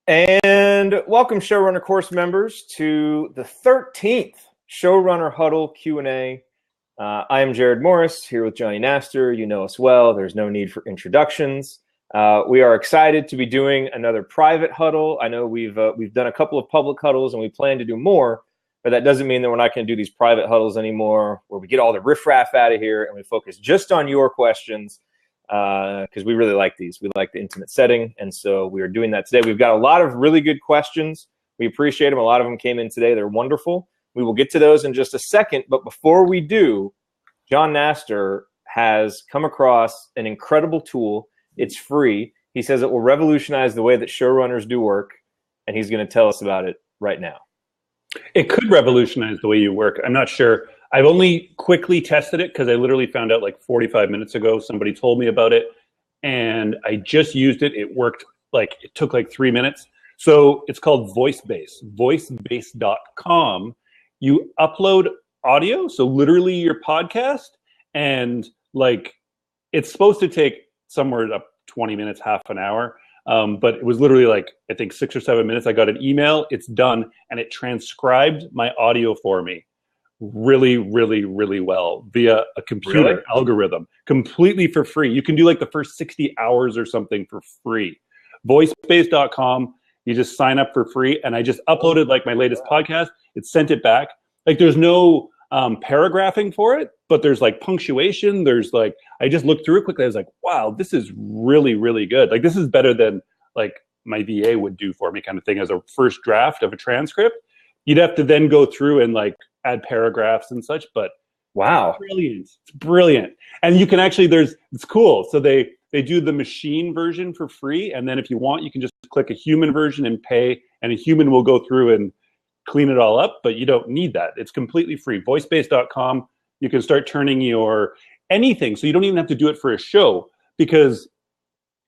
And welcome, Showrunner course members, to the 13th Showrunner Huddle Q&A. I am Jared Morris, here with Johnny Naster. You know us well. There's no need for introductions. We are excited to be doing another private huddle. I know we've done a couple of public huddles, and we plan to do more, but that doesn't mean that we're not going to do these private huddles anymore, where we get all the riffraff out of here and we focus just on your questions. Because we really like these. We like the intimate setting, and so we are doing that today. We've got a lot of really good questions. We appreciate them. A lot of them came in today. They're wonderful. We will get to those in just a second, but before we do, John Naster has come across an incredible tool. It's free. He says it will revolutionize the way that showrunners do work, and he's going to tell us about it right now. It could revolutionize the way you work. I'm not sure. I've only quickly tested it because I literally found out like 45 minutes ago. Somebody told me about it, and I just used it. It worked it took like 3 minutes. So it's called VoiceBase, voicebase.com. You upload audio, so literally your podcast, and it's supposed to take somewhere up 20 minutes, half an hour. But it was literally I think 6 or 7 minutes. I got an email, it's done, and it transcribed my audio for me really, really, really well via a computer algorithm, completely for free. You can do the first 60 hours or something for free. Voicebase.com, you just sign up for free, and I just uploaded my latest podcast. It sent it back. There's no paragraphing for it, but there's punctuation. There's I just looked through it quickly. I was like, wow, this is really, really good. This is better than my VA would do for me, kind of thing, as a first draft of a transcript. You'd have to then go through and add paragraphs and such, but wow, it's brilliant. And you can actually, it's cool. So they do the machine version for free, and then if you want, you can just click a human version and pay, and a human will go through and clean it all up, but you don't need that. It's completely free. Voicebase.com. You can start turning your anything, so you don't even have to do it for a show, because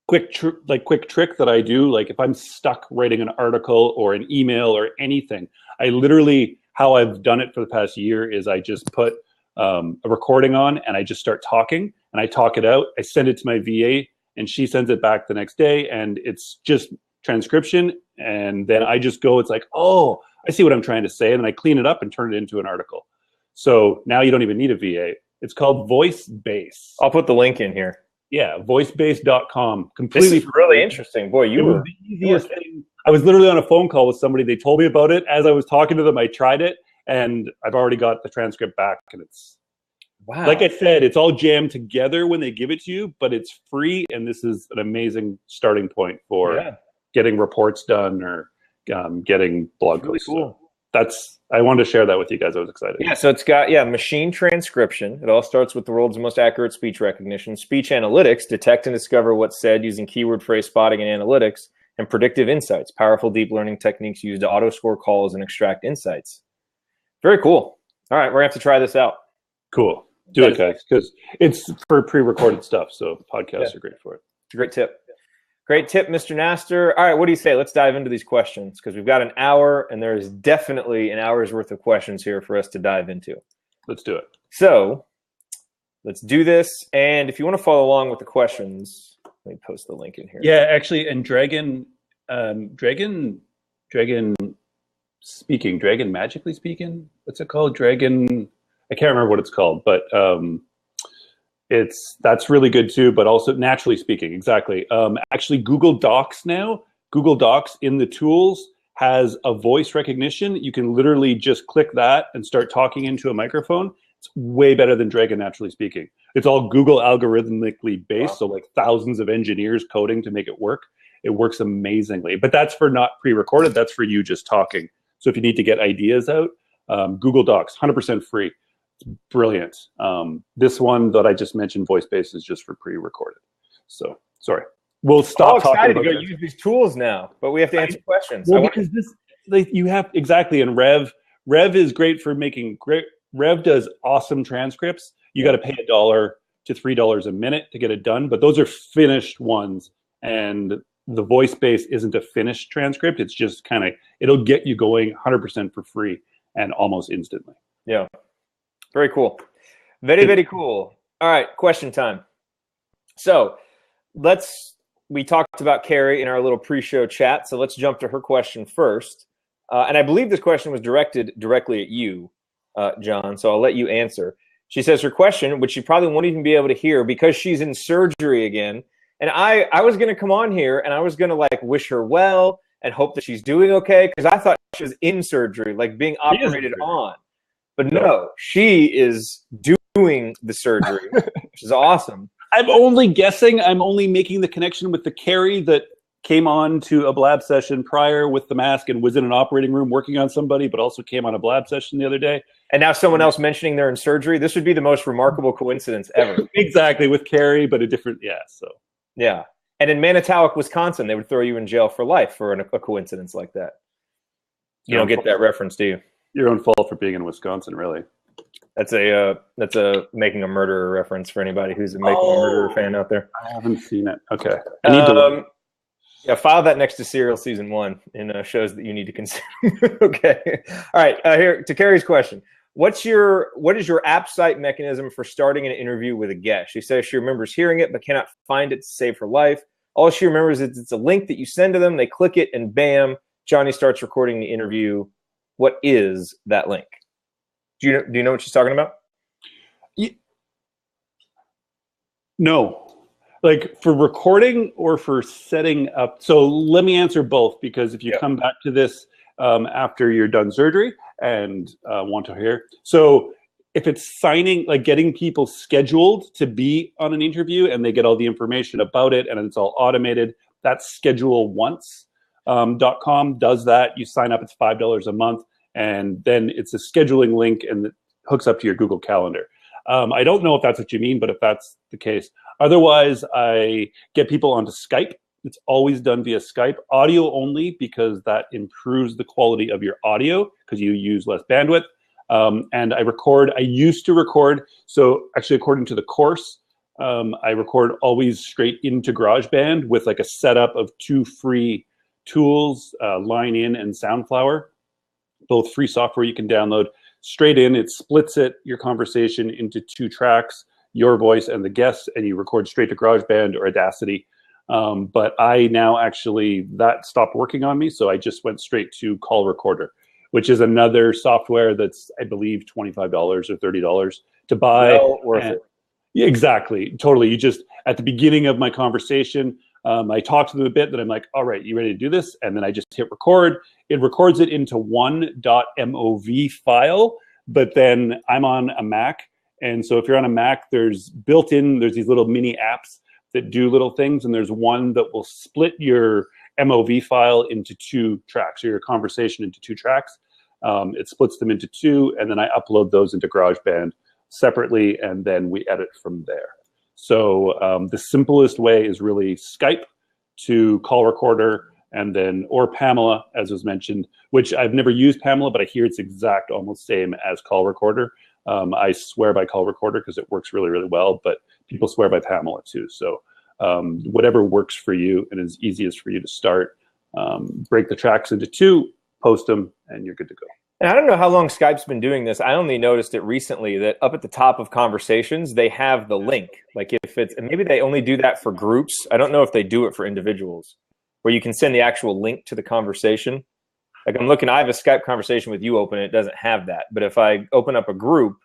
quick trick that I do, if I'm stuck writing an article or an email or anything, I literally, how I've done it for the past year is I just put a recording on, and I just start talking, and I talk it out. I send it to my VA, and she sends it back the next day, and it's just transcription. And then I just go, it's oh, I see what I'm trying to say, and then I clean it up and turn it into an article. So now you don't even need a VA. It's called VoiceBase. I'll put the link in here. Yeah, voicebase.com. Completely. This is really interesting. Boy, you were the easiest thing. I was literally on a phone call with somebody. They told me about it. As I was talking to them, I tried it, and I've already got the transcript back. And it's, wow. Like I said, it's all jammed together when they give it to you, but it's free. And this is an amazing starting point for getting reports done or getting blog posts. Really cool. I wanted to share that with you guys. I was excited. Yeah, so it's got machine transcription. It all starts with the world's most accurate speech recognition. Speech analytics, detect and discover what's said using keyword phrase spotting and analytics. And predictive insights, powerful deep learning techniques used to auto score calls and extract insights. Very cool. All right, we're gonna have to try this out. Cool. Do it, guys, because it's for pre-recorded stuff. So podcasts are great for it. It's a great tip. Great tip, Mr. Naster. All right, what do you say? Let's dive into these questions, because we've got an hour, and there is definitely an hour's worth of questions here for us to dive into. Let's do it. So let's do this. And if you want to follow along with the questions, let me post the link in here. Yeah, actually, and Dragon magically speaking. What's it called? Dragon. I can't remember what it's called, but that's really good too. But also naturally speaking, exactly. Actually, Google Docs now. Google Docs in the tools has a voice recognition. You can literally just click that and start talking into a microphone. It's way better than Dragon naturally speaking. It's all Google algorithmically based, so thousands of engineers coding to make it work. It works amazingly. But that's for not pre-recorded. That's for you just talking. So if you need to get ideas out, Google Docs, 100% free. It's brilliant. This one that I just mentioned, VoiceBase, is just for pre-recorded. So sorry. We'll stop talking excited about to go use these tools now, but we have to answer questions. Well, because you have exactly, and Rev is great for making great. Rev does awesome transcripts. You got to pay $1 to $3 a minute to get it done, but those are finished ones. And the VoiceBase isn't a finished transcript. It's just it'll get you going 100% for free and almost instantly. Yeah. Very cool. Very, very cool. All right. Question time. So let's we talked about Carrie in our little pre-show chat, so let's jump to her question first. And I believe this question was directed directly at you, John, so I'll let you answer. She says her question, which you probably won't even be able to hear because she's in surgery again. And I was going to come on here and I was going to like wish her well and hope that she's doing okay because I thought she was in surgery, like being operated on. But no, she is doing the surgery, which is awesome. I'm only guessing. I'm only making the connection with the Carrie that came on to a blab session prior with the mask and was in an operating room working on somebody, but also came on a blab session the other day. And now someone else mentioning they're in surgery. This would be the most remarkable coincidence ever. Exactly, with Carrie, but a different, so. Yeah. And in Manitowoc, Wisconsin, they would throw you in jail for life for a coincidence like that. You don't get that reference, do you? Your own fault for being in Wisconsin, really. That's a Making a Murderer reference for anybody who's a Making a Murderer fan out there. I haven't seen it. Okay. I need to yeah, file that next to Serial Season 1 in shows that you need to consider. Okay. All right. Here to Carrie's question. What is your app site mechanism for starting an interview with a guest? She says she remembers hearing it but cannot find it to save her life. All she remembers is it's a link that you send to them. They click it and bam, Johnny starts recording the interview. What is that link? Do you know what she's talking about? No. Like for recording or for setting up. So let me answer both because if you come back to this after you're done surgery and want to hear. So if it's signing, like getting people scheduled to be on an interview and they get all the information about it and it's all automated, that's scheduleonce.com does that. You sign up, it's $5 a month. And then it's a scheduling link and it hooks up to your Google Calendar. I don't know if that's what you mean, but if that's the case. Otherwise, I get people onto Skype. It's always done via Skype. Audio only because that improves the quality of your audio because you use less bandwidth. And I used to record. So actually, according to the course, I record always straight into GarageBand with like a setup of 2 free tools, Line In and Soundflower. Both free software you can download straight in. It splits your conversation into 2 tracks, your voice and the guest, and you record straight to GarageBand or Audacity. But I now that stopped working on me, so I just went straight to Call Recorder, which is another software that's, I believe, $25 or $30 to buy. Well worth it. Yeah, exactly. Totally. You just, at the beginning of my conversation, I talk to them a bit, then I'm like, all right, you ready to do this? And then I just hit record. It records it into one .mov file, but then I'm on a Mac. And so if you're on a Mac, there's these little mini apps that do little things. And there's one that will split your MOV file into 2 tracks, or your conversation into 2 tracks. It splits them into 2, and then I upload those into GarageBand separately, and then we edit from there. So the simplest way is really Skype to Call Recorder, and then, or Pamela, as was mentioned, which I've never used Pamela, but I hear it's almost same as Call Recorder. I swear by Call Recorder because it works really, really well, but people swear by Pamela too. So whatever works for you and is easiest for you to start, break the tracks into 2, post them, and you're good to go. And I don't know how long Skype's been doing this. I only noticed it recently that up at the top of conversations, they have the link. Like if it's, and maybe they only do that for groups. I don't know if they do it for individuals, where you can send the actual link to the conversation. Like I'm looking, I have a Skype conversation with you open, it doesn't have that. But if I open up a group,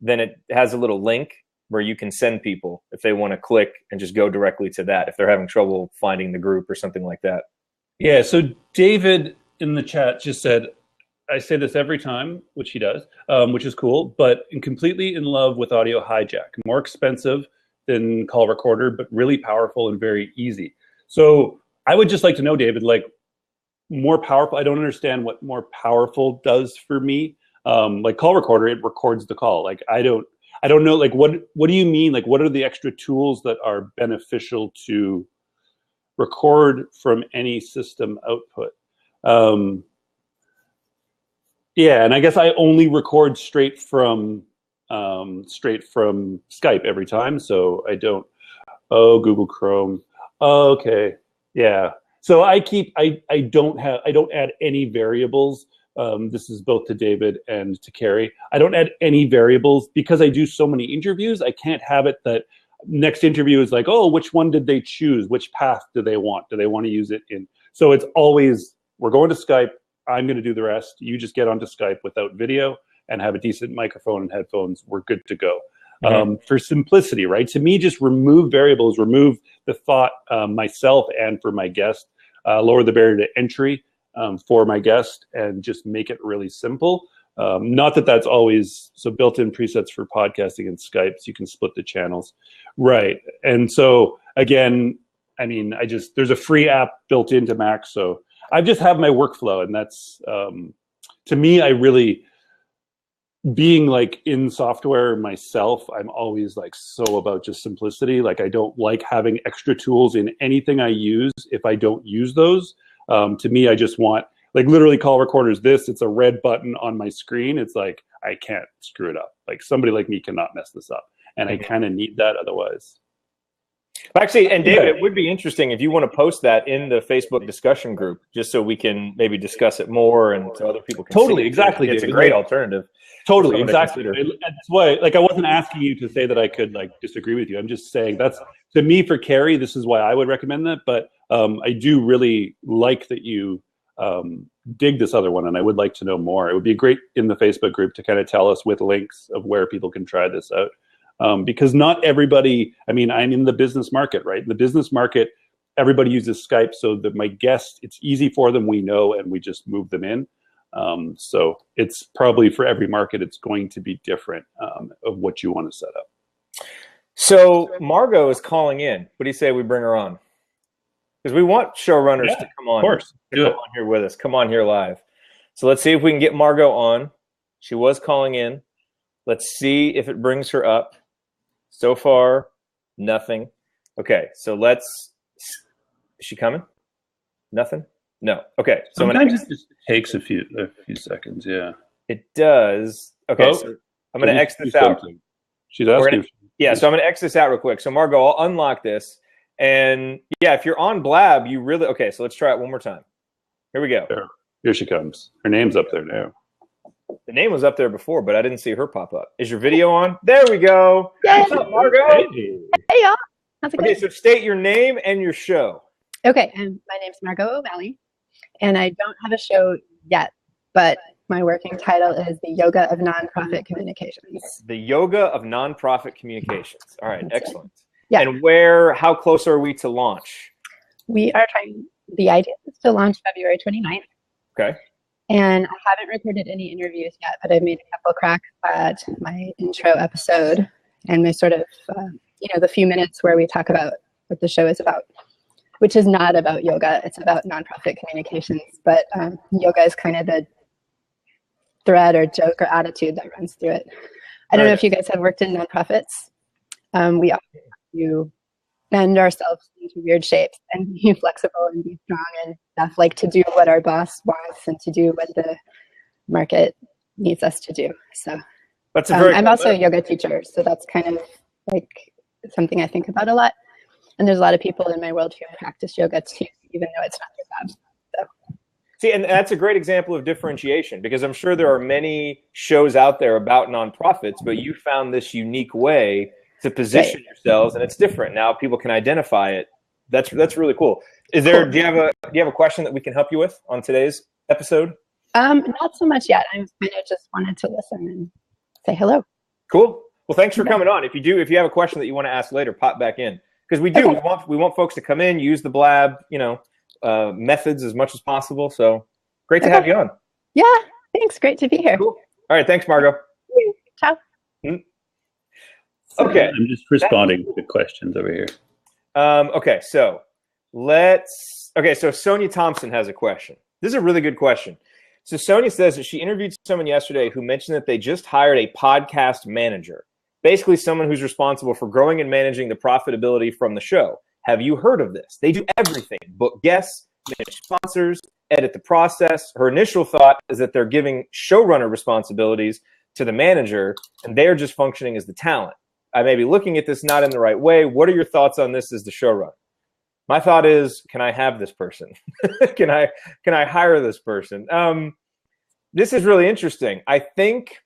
then it has a little link where you can send people if they want to click and just go directly to that, if they're having trouble finding the group or something like that. Yeah, so David in the chat just said, I say this every time, which he does, which is cool, but completely in love with Audio Hijack. More expensive than Call Recorder, but really powerful and very easy. So I would just like to know, David, like more powerful, I don't understand what more powerful does for me. Like Call Recorder, it records the call. Like I don't know, like what do you mean? Like what are the extra tools that are beneficial to record from any system output? Yeah, and I guess I only record straight from Skype every time, so I don't. Oh, Google Chrome. Okay, yeah. So I don't add any variables. This is both to David and to Carrie. I don't add any variables because I do so many interviews. I can't have it that next interview is like, oh, which one did they choose? Which path do they want? Do they want to use it in? So it's always, we're going to Skype. I'm going to do the rest. You just get onto Skype without video and have a decent microphone and headphones. We're good to go. For simplicity, right? To me, just remove variables, remove the thought myself and for my guest, lower the barrier to entry for my guest, and just make it really simple. Not that that's always, so built-in presets for podcasting and Skype, so you can split the channels. Right. And so again, I mean, there's a free app built into Mac. So I just have my workflow, and that's, to me, I really, being like in software myself, I'm always like so about just simplicity. Like I don't like having extra tools in anything I use if I don't use those. To me, I just want, like, literally call recorders this, it's a red button on my screen. It's like, I can't screw it up. Like somebody like me cannot mess this up. And I kind of need that otherwise. Actually, and David, it would be interesting if you want to post that in the Facebook discussion group, just so we can maybe discuss it more and so other people can totally, see it. exactly. It's a great alternative. Totally, exactly. That's why, like, I wasn't asking you to say that I could like disagree with you. I'm just saying that's, to me, for Carrie, this is why I would recommend that. But I do really like that you dig this other one, and I would like to know more. It would be great in the Facebook group to kind of tell us with links of where people can try this out. Because not everybody, I mean, I'm in the business market, right? In the business market, everybody uses Skype, so that my guests, it's easy for them, we know, and we just move them in. So it's probably for every market, it's going to be different of what you want to set up. So Margot is calling in. What do you say we bring her on? Because we want showrunners to come on. Of course. Come on here with us. Come on here live. So let's see if we can get Margot on. She was calling in. Let's see if it brings her up. So far, nothing. Okay, so let's. Is she coming? Nothing? No. Okay. So sometimes it just takes a few seconds. Yeah. It does. Okay. So I'm going to X this out. She's asking. So I'm going to X this out real quick. So Margot, I'll unlock this. And yeah, if you're on Blab, you really, okay, so let's try it one more time. Here we go. Here she comes. Her name's up there now. The name was up there before, but I didn't see her pop up. Is your video on? There we go. Yay. What's up, Margot? Hey, y'all. How's it going? Okay, so state your name and your show. Okay, my name's Margot O'Malley, and I don't have a show yet, but my working title is The Yoga of Nonprofit Communications. The Yoga of Nonprofit Communications. All right, That's excellent. Yeah. And how close are we to launch? We are the idea is to launch February 29th. Okay. And I haven't recorded any interviews yet, but I've made a couple cracks at my intro episode and my sort of, the few minutes where we talk about what the show is about, which is not about yoga. It's about nonprofit communications. But yoga is kind of the thread or joke or attitude that runs through it. I don't know if you guys have worked in nonprofits. We often have to bend ourselves into weird shapes and be flexible and be strong and stuff, like to do what our boss wants and to do what the market needs us to do. So that's I'm also a yoga teacher, so that's kind of like something I think about a lot. And there's a lot of people in my world who practice yoga too, even though it's not their job. So. See, and that's a great example of differentiation, because I'm sure there are many shows out there about nonprofits, but you found this unique way to position yourselves, and it's different. Now people can identify it. That's really cool. Do you have a question that we can help you with on today's episode? Not so much yet. I kind of just wanted to listen and say hello. Cool. Well, thanks for coming on. If you have a question that you want to ask later, pop back in, because we do. Okay. We want folks to come in, use the Blab, methods as much as possible. So great to have you on. Yeah, thanks. Great to be here. Cool. All right, thanks, Margot. Ciao. Okay. I'm just responding to questions over here. Okay, so so Sonia Thompson has a question. This is a really good question. So Sonia says that she interviewed someone yesterday who mentioned that they just hired a podcast manager, basically someone who's responsible for growing and managing the profitability from the show. Have you heard of this? They do everything: book guests, manage sponsors, edit the process. Her initial thought is that they're giving showrunner responsibilities to the manager, and they're just functioning as the talent. I may be looking at this not in the right way. What are your thoughts on this as the showrunner? My thought is, can I have this person? Can I hire this person? This is really interesting. I think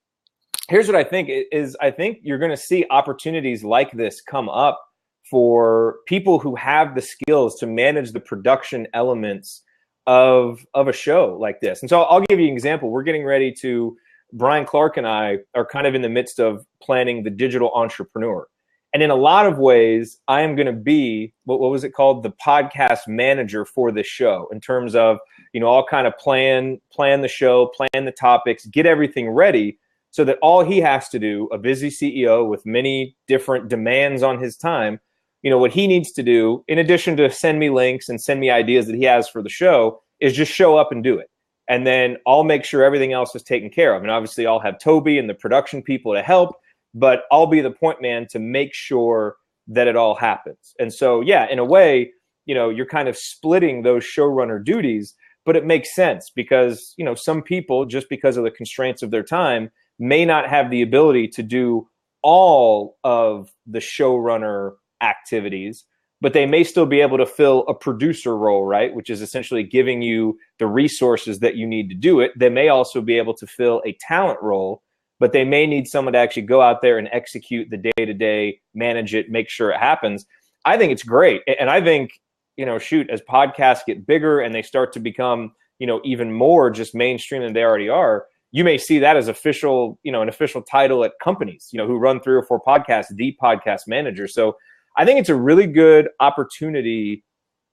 here's what I think is I think you're going to see opportunities like this come up for people who have the skills to manage the production elements of a show like this. And so I'll give you an example. We're getting ready to, Brian Clark and I are kind of in the midst of planning the digital entrepreneur. And in a lot of ways, I am going to be, what was it called? The podcast manager for this show, in terms of, I'll kind of plan the show, plan the topics, get everything ready so that all he has to do, a busy CEO with many different demands on his time, what he needs to do, in addition to send me links and send me ideas that he has for the show, is just show up and do it. And then I'll make sure everything else is taken care of. And obviously I'll have Toby and the production people to help, but I'll be the point man to make sure that it all happens. And so, yeah, in a way, you're kind of splitting those showrunner duties, but it makes sense because, some people, just because of the constraints of their time, may not have the ability to do all of the showrunner activities, but they may still be able to fill a producer role, right? Which is essentially giving you the resources that you need to do it. They may also be able to fill a talent role, but they may need someone to actually go out there and execute the day-to-day, manage it, make sure it happens. I think it's great. And I think, as podcasts get bigger and they start to become, even more just mainstream than they already are, you may see that as official, an official title at companies, who run 3 or 4 podcasts, the podcast manager. So I think it's a really good opportunity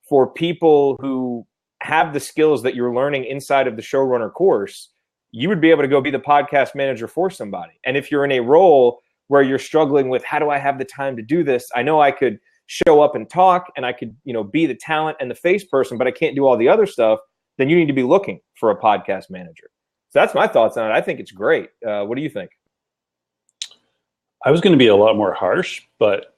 for people who have the skills that you're learning inside of the showrunner course. You would be able to go be the podcast manager for somebody. And if you're in a role where you're struggling with, how do I have the time to do this? I know I could show up and talk and I could, be the talent and the face person, but I can't do all the other stuff. Then you need to be looking for a podcast manager. So that's my thoughts on it. I think it's great. What do you think? I was going to be a lot more harsh, but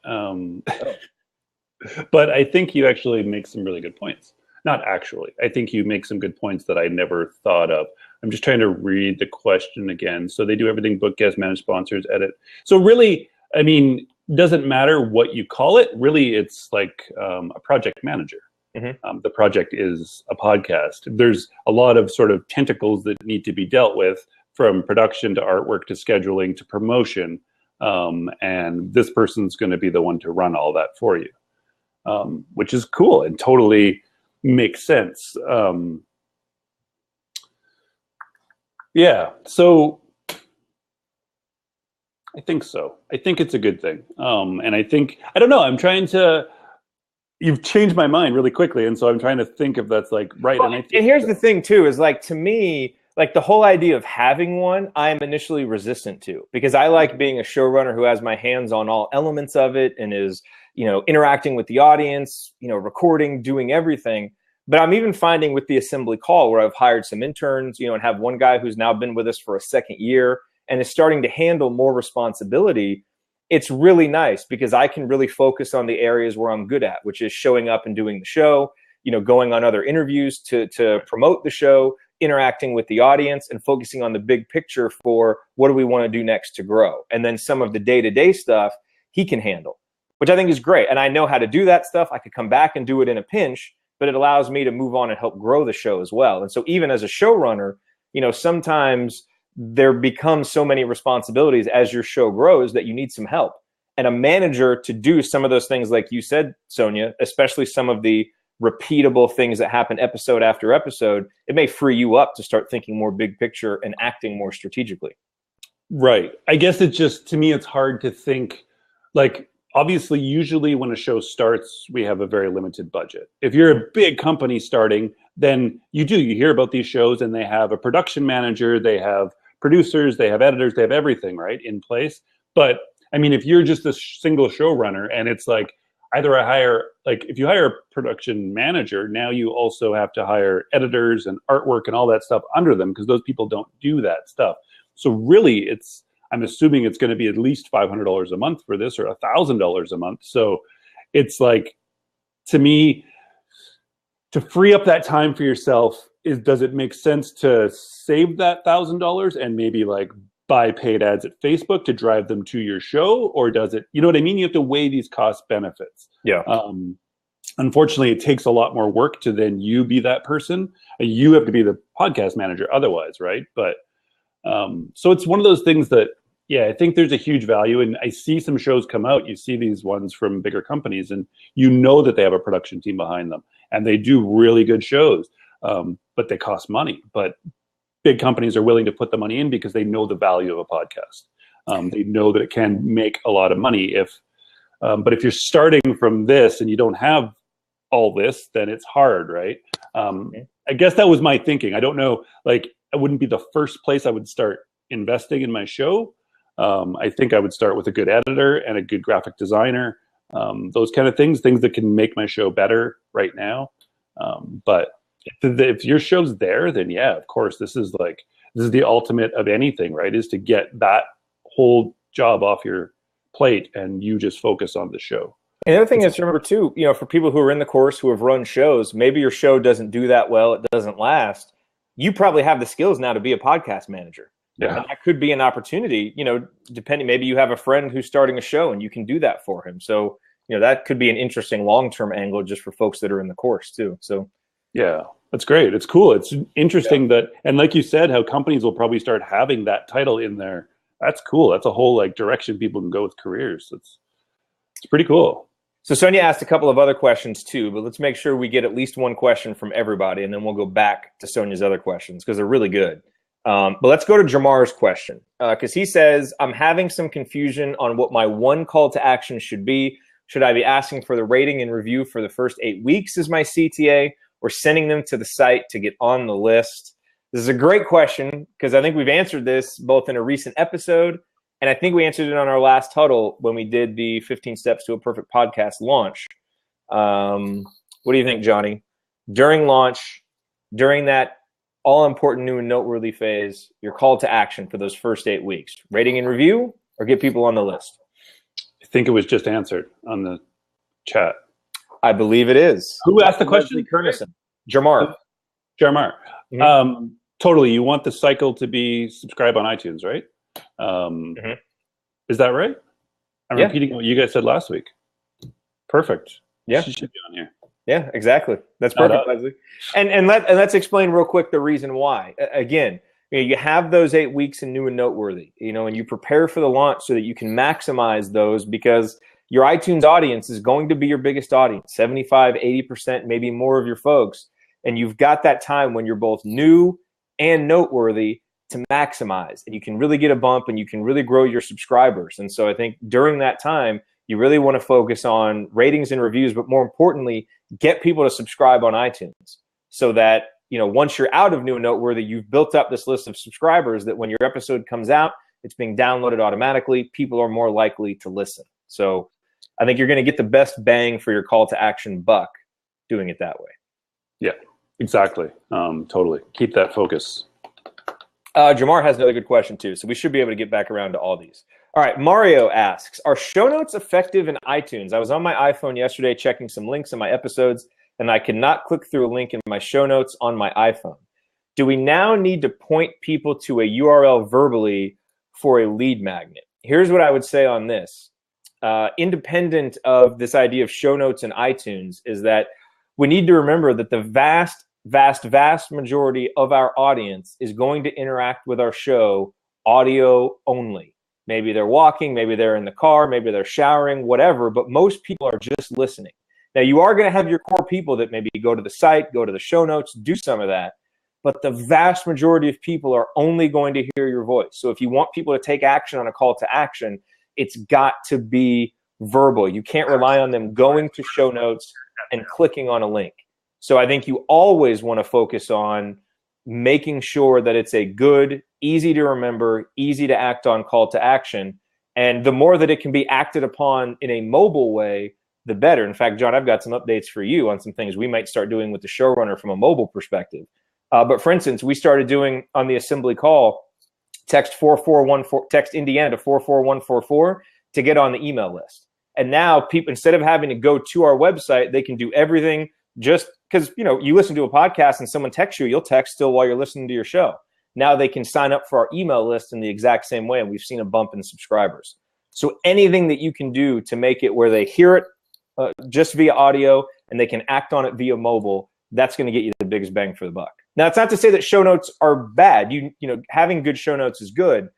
but I think you actually make some really good points. Not actually. I think you make some good points that I never thought of. I'm just trying to read the question again. So they do everything: book, guest, manage, sponsors, edit. So really, I mean, doesn't matter what you call it. Really, it's like a project manager. Mm-hmm. The project is a podcast. There's a lot of sort of tentacles that need to be dealt with, from production to artwork to scheduling to promotion. And this person's going to be the one to run all that for you, which is cool and totally makes sense. Yeah, so I think so. I think it's a good thing. And I think, I don't know, you've changed my mind really quickly. And so I'm trying to think if that's like right. Well, and here's the thing too, is like, to me, like the whole idea of having one, I'm initially resistant to, because I like being a showrunner who has my hands on all elements of it and is, interacting with the audience, recording, doing everything. But I'm even finding with the assembly call, where I've hired some interns, and have one guy who's now been with us for a second year and is starting to handle more responsibility. It's really nice because I can really focus on the areas where I'm good at, which is showing up and doing the show, going on other interviews to promote the show, interacting with the audience, and focusing on the big picture for what do we want to do next to grow. And then some of the day-to-day stuff he can handle, which I think is great. And I know how to do that stuff. I could come back and do it in a pinch, but it allows me to move on and help grow the show as well. And so even as a showrunner, sometimes there becomes so many responsibilities as your show grows that you need some help. And a manager to do some of those things, like you said, Sonia, especially some of the repeatable things that happen episode after episode, it may free you up to start thinking more big picture and acting more strategically. Right. I guess it's just, to me, it's hard to think, like, obviously, usually when a show starts, we have a very limited budget. If you're a big company starting, then you hear about these shows and they have a production manager, they have producers, they have editors, they have everything, right, in place. But I mean, if you're just a single showrunner and it's like, either if you hire a production manager, now you also have to hire editors and artwork and all that stuff under them, because those people don't do that stuff. So really, I'm assuming it's going to be at least $500 a month for this, or $1,000 a month. So it's like, to me, to free up that time for yourself, does it make sense to save that $1,000 and maybe like buy paid ads at Facebook to drive them to your show? Or does it, you know what I mean? You have to weigh these cost benefits. Yeah. Unfortunately, it takes a lot more work to then you be that person. You have to be the podcast manager otherwise, right? But so it's one of those things that, Yeah, I think there's a huge value, and I see some shows come out. You see these ones from bigger companies, and you know that they have a production team behind them, and they do really good shows, but they cost money. But big companies are willing to put the money in because they know the value of a podcast. They know that it can make a lot of money. But if you're starting from this and you don't have all this, then it's hard, right? I guess that was my thinking. I don't know, like, it wouldn't be the first place I would start investing in my show. I think I would start with a good editor and a good graphic designer, those kind of things that can make my show better right now. But if your show's there, then yeah, of course, this is the ultimate of anything, right? Is to get that whole job off your plate and you just focus on the show. And the other thing is, remember too, for people who are in the course who have run shows, maybe your show doesn't do that well, it doesn't last. You probably have the skills now to be a podcast manager. Yeah. And that could be an opportunity, depending, maybe you have a friend who's starting a show and you can do that for him. So, that could be an interesting long-term angle just for folks that are in the course too. So, yeah, that's great. It's cool. It's interesting that, and like you said, how companies will probably start having that title in there. That's cool. That's a whole direction people can go with careers. It's pretty cool. So Sonia asked a couple of other questions too, but let's make sure we get at least one question from everybody, and then we'll go back to Sonia's other questions because they're really good. But let's go to Jamar's question because he says, I'm having some confusion on what my one call to action should be. Should I be asking for the rating and review for the first 8 weeks as my CTA, or sending them to the site to get on the list? This is a great question because I think we've answered this both in a recent episode, and I think we answered it on our last Huddle when we did the 15 Steps to a Perfect Podcast launch. What do you think, Johnny? During launch, during that all-important new and noteworthy phase, your call to action for those first 8 weeks, rating and review, or get people on the list? I think it was just answered on the chat. I believe it is. Who asked the question? Jamar. Mm-hmm. Totally. You want the cycle to be subscribe on iTunes, right? Is that right? I'm repeating what you guys said last week. Perfect. Yeah. She should be on here. Yeah, exactly. That's perfect, Leslie. And let's explain real quick the reason why. Again, you have those 8 weeks in new and noteworthy, and you prepare for the launch so that you can maximize those, because your iTunes audience is going to be your biggest audience, 75, 80%, maybe more of your folks. And you've got that time when you're both new and noteworthy to maximize, and you can really get a bump and you can really grow your subscribers. And so I think during that time, you really want to focus on ratings and reviews, but more importantly, get people to subscribe on iTunes so that, once you're out of new and noteworthy, you've built up this list of subscribers that when your episode comes out, it's being downloaded automatically. People are more likely to listen. So I think you're going to get the best bang for your call to action buck doing it that way. Yeah, exactly. Totally. Keep that focus. Jamar has another good question too, so we should be able to get back around to all these. All right, Mario asks, are show notes effective in iTunes? I was on my iPhone yesterday checking some links in my episodes, and I could not click through a link in my show notes on my iPhone. Do we now need to point people to a URL verbally for a lead magnet? Here's what I would say on this. Independent of this idea of show notes in iTunes, is that we need to remember that the vast majority of our audience is going to interact with our show audio only. Maybe they're walking, maybe they're in the car, maybe they're showering, whatever, but most people are just listening. Now, you are going to have your core people that maybe go to the site, go to the show notes, do some of that, but the vast majority of people are only going to hear your voice. So if you want people to take action on a call to action, it's got to be verbal. You can't rely on them going to show notes and clicking on a link. So I think you always want to focus on making sure that it's a good, easy to remember, easy to act on call to action. And the more that it can be acted upon in a mobile way, the better. In fact, John, I've got some updates for you on some things we might start doing with the Showrunner from a mobile perspective. But for instance, we started doing on the assembly call, text Indiana to 44144 to get on the email list. And now people, instead of having to go to our website, they can do everything just because, you listen to a podcast and someone texts you, you'll text still while you're listening to your show. Now they can sign up for our email list in the exact same way. And we've seen a bump in subscribers. So anything that you can do to make it where they hear it just via audio and they can act on it via mobile, that's going to get you the biggest bang for the buck. Now, it's not to say that show notes are bad. Having good show notes is good,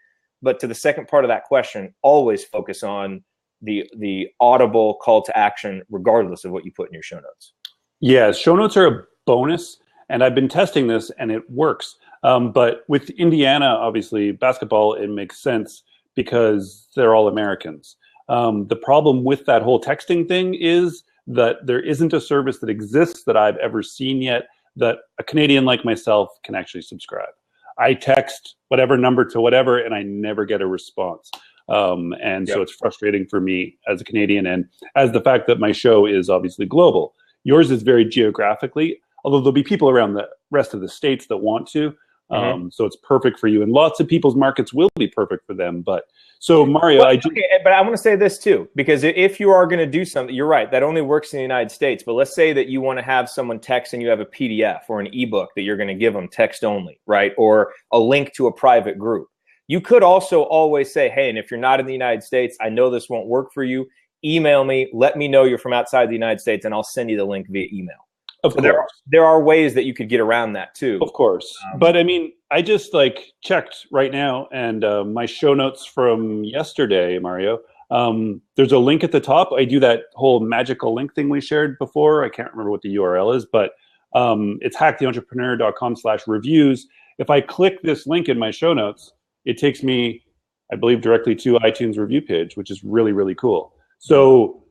But to the second part of that question, always focus on the audible call to action, regardless of what you put in your show notes. Yeah, show notes are a bonus, and I've been testing this, and it works. But with Indiana, obviously, basketball, it makes sense because they're all Americans. The problem with that whole texting thing is that there isn't a service that exists that I've ever seen yet that a Canadian like myself can actually subscribe. I text whatever number to whatever, and I never get a response. So it's frustrating for me as a Canadian, and as the fact that my show is obviously global. Yours is very geographically, although there'll be people around the rest of the states that want to. So it's perfect for you, and lots of people's markets will be perfect for them. But so Mario, but I want to say this too, because if you are going to do something, you're right, that only works in the United States. But let's say that you want to have someone text and you have a PDF or an ebook that you're going to give them text only, right? Or a link to a private group. You could also always say, hey, and if you're not in the United States, I know this won't work for you. Email me, let me know you're from outside the United States, and I'll send you the link via email. Of course. There are ways that you could get around that too. Of course. But I mean, I just checked right now, and my show notes from yesterday, Mario, there's a link at the top. I do that whole magical link thing we shared before. I can't remember what the URL is, but it's hacktheentrepreneur.com/reviews. If I click this link in my show notes, it takes me, I believe, directly to iTunes review page, which is really, really cool. So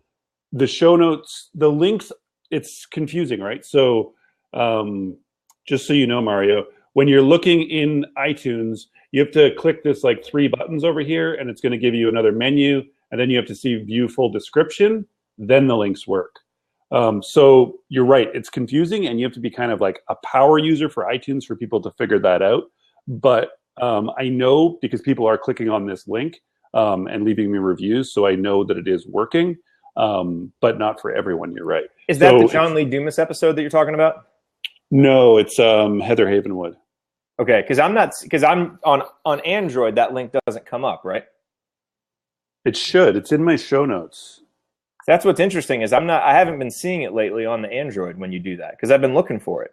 the show notes, the links, it's confusing, right? So just so you know, Mario, when you're looking in iTunes, you have to click this 3 buttons over here, and it's going to give you another menu, and then you have to see view full description, then the links work. So you're right, it's confusing, and you have to be kind of like a power user for iTunes for people to figure that out. But I know because people are clicking on this link and leaving me reviews, so I know that it is working. But not for everyone. You're right. Is that the John Lee Dumas episode that you're talking about? No, it's Heather Havenwood. Okay, because I'm on Android. That link doesn't come up, right? It should. It's in my show notes. That's what's interesting is I haven't been seeing it lately on the Android when you do that because I've been looking for it.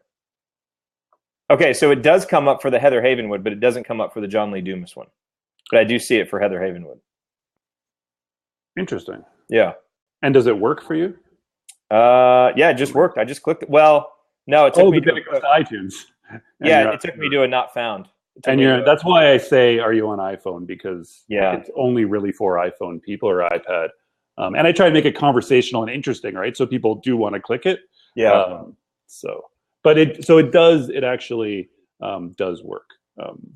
Okay, so it does come up for the Heather Havenwood, but it doesn't come up for the John Lee Dumas one. But I do see it for Heather Havenwood. Interesting. Yeah. And does it work for you? Yeah, it just worked. I just clicked it. Well, no, it took me to iTunes. Yeah, it took me to a not found. And that's why I say, are you on iPhone? Because it's only really for iPhone people or iPad. And I try to make it conversational and interesting, right? So people do want to click it. Yeah. It actually does work,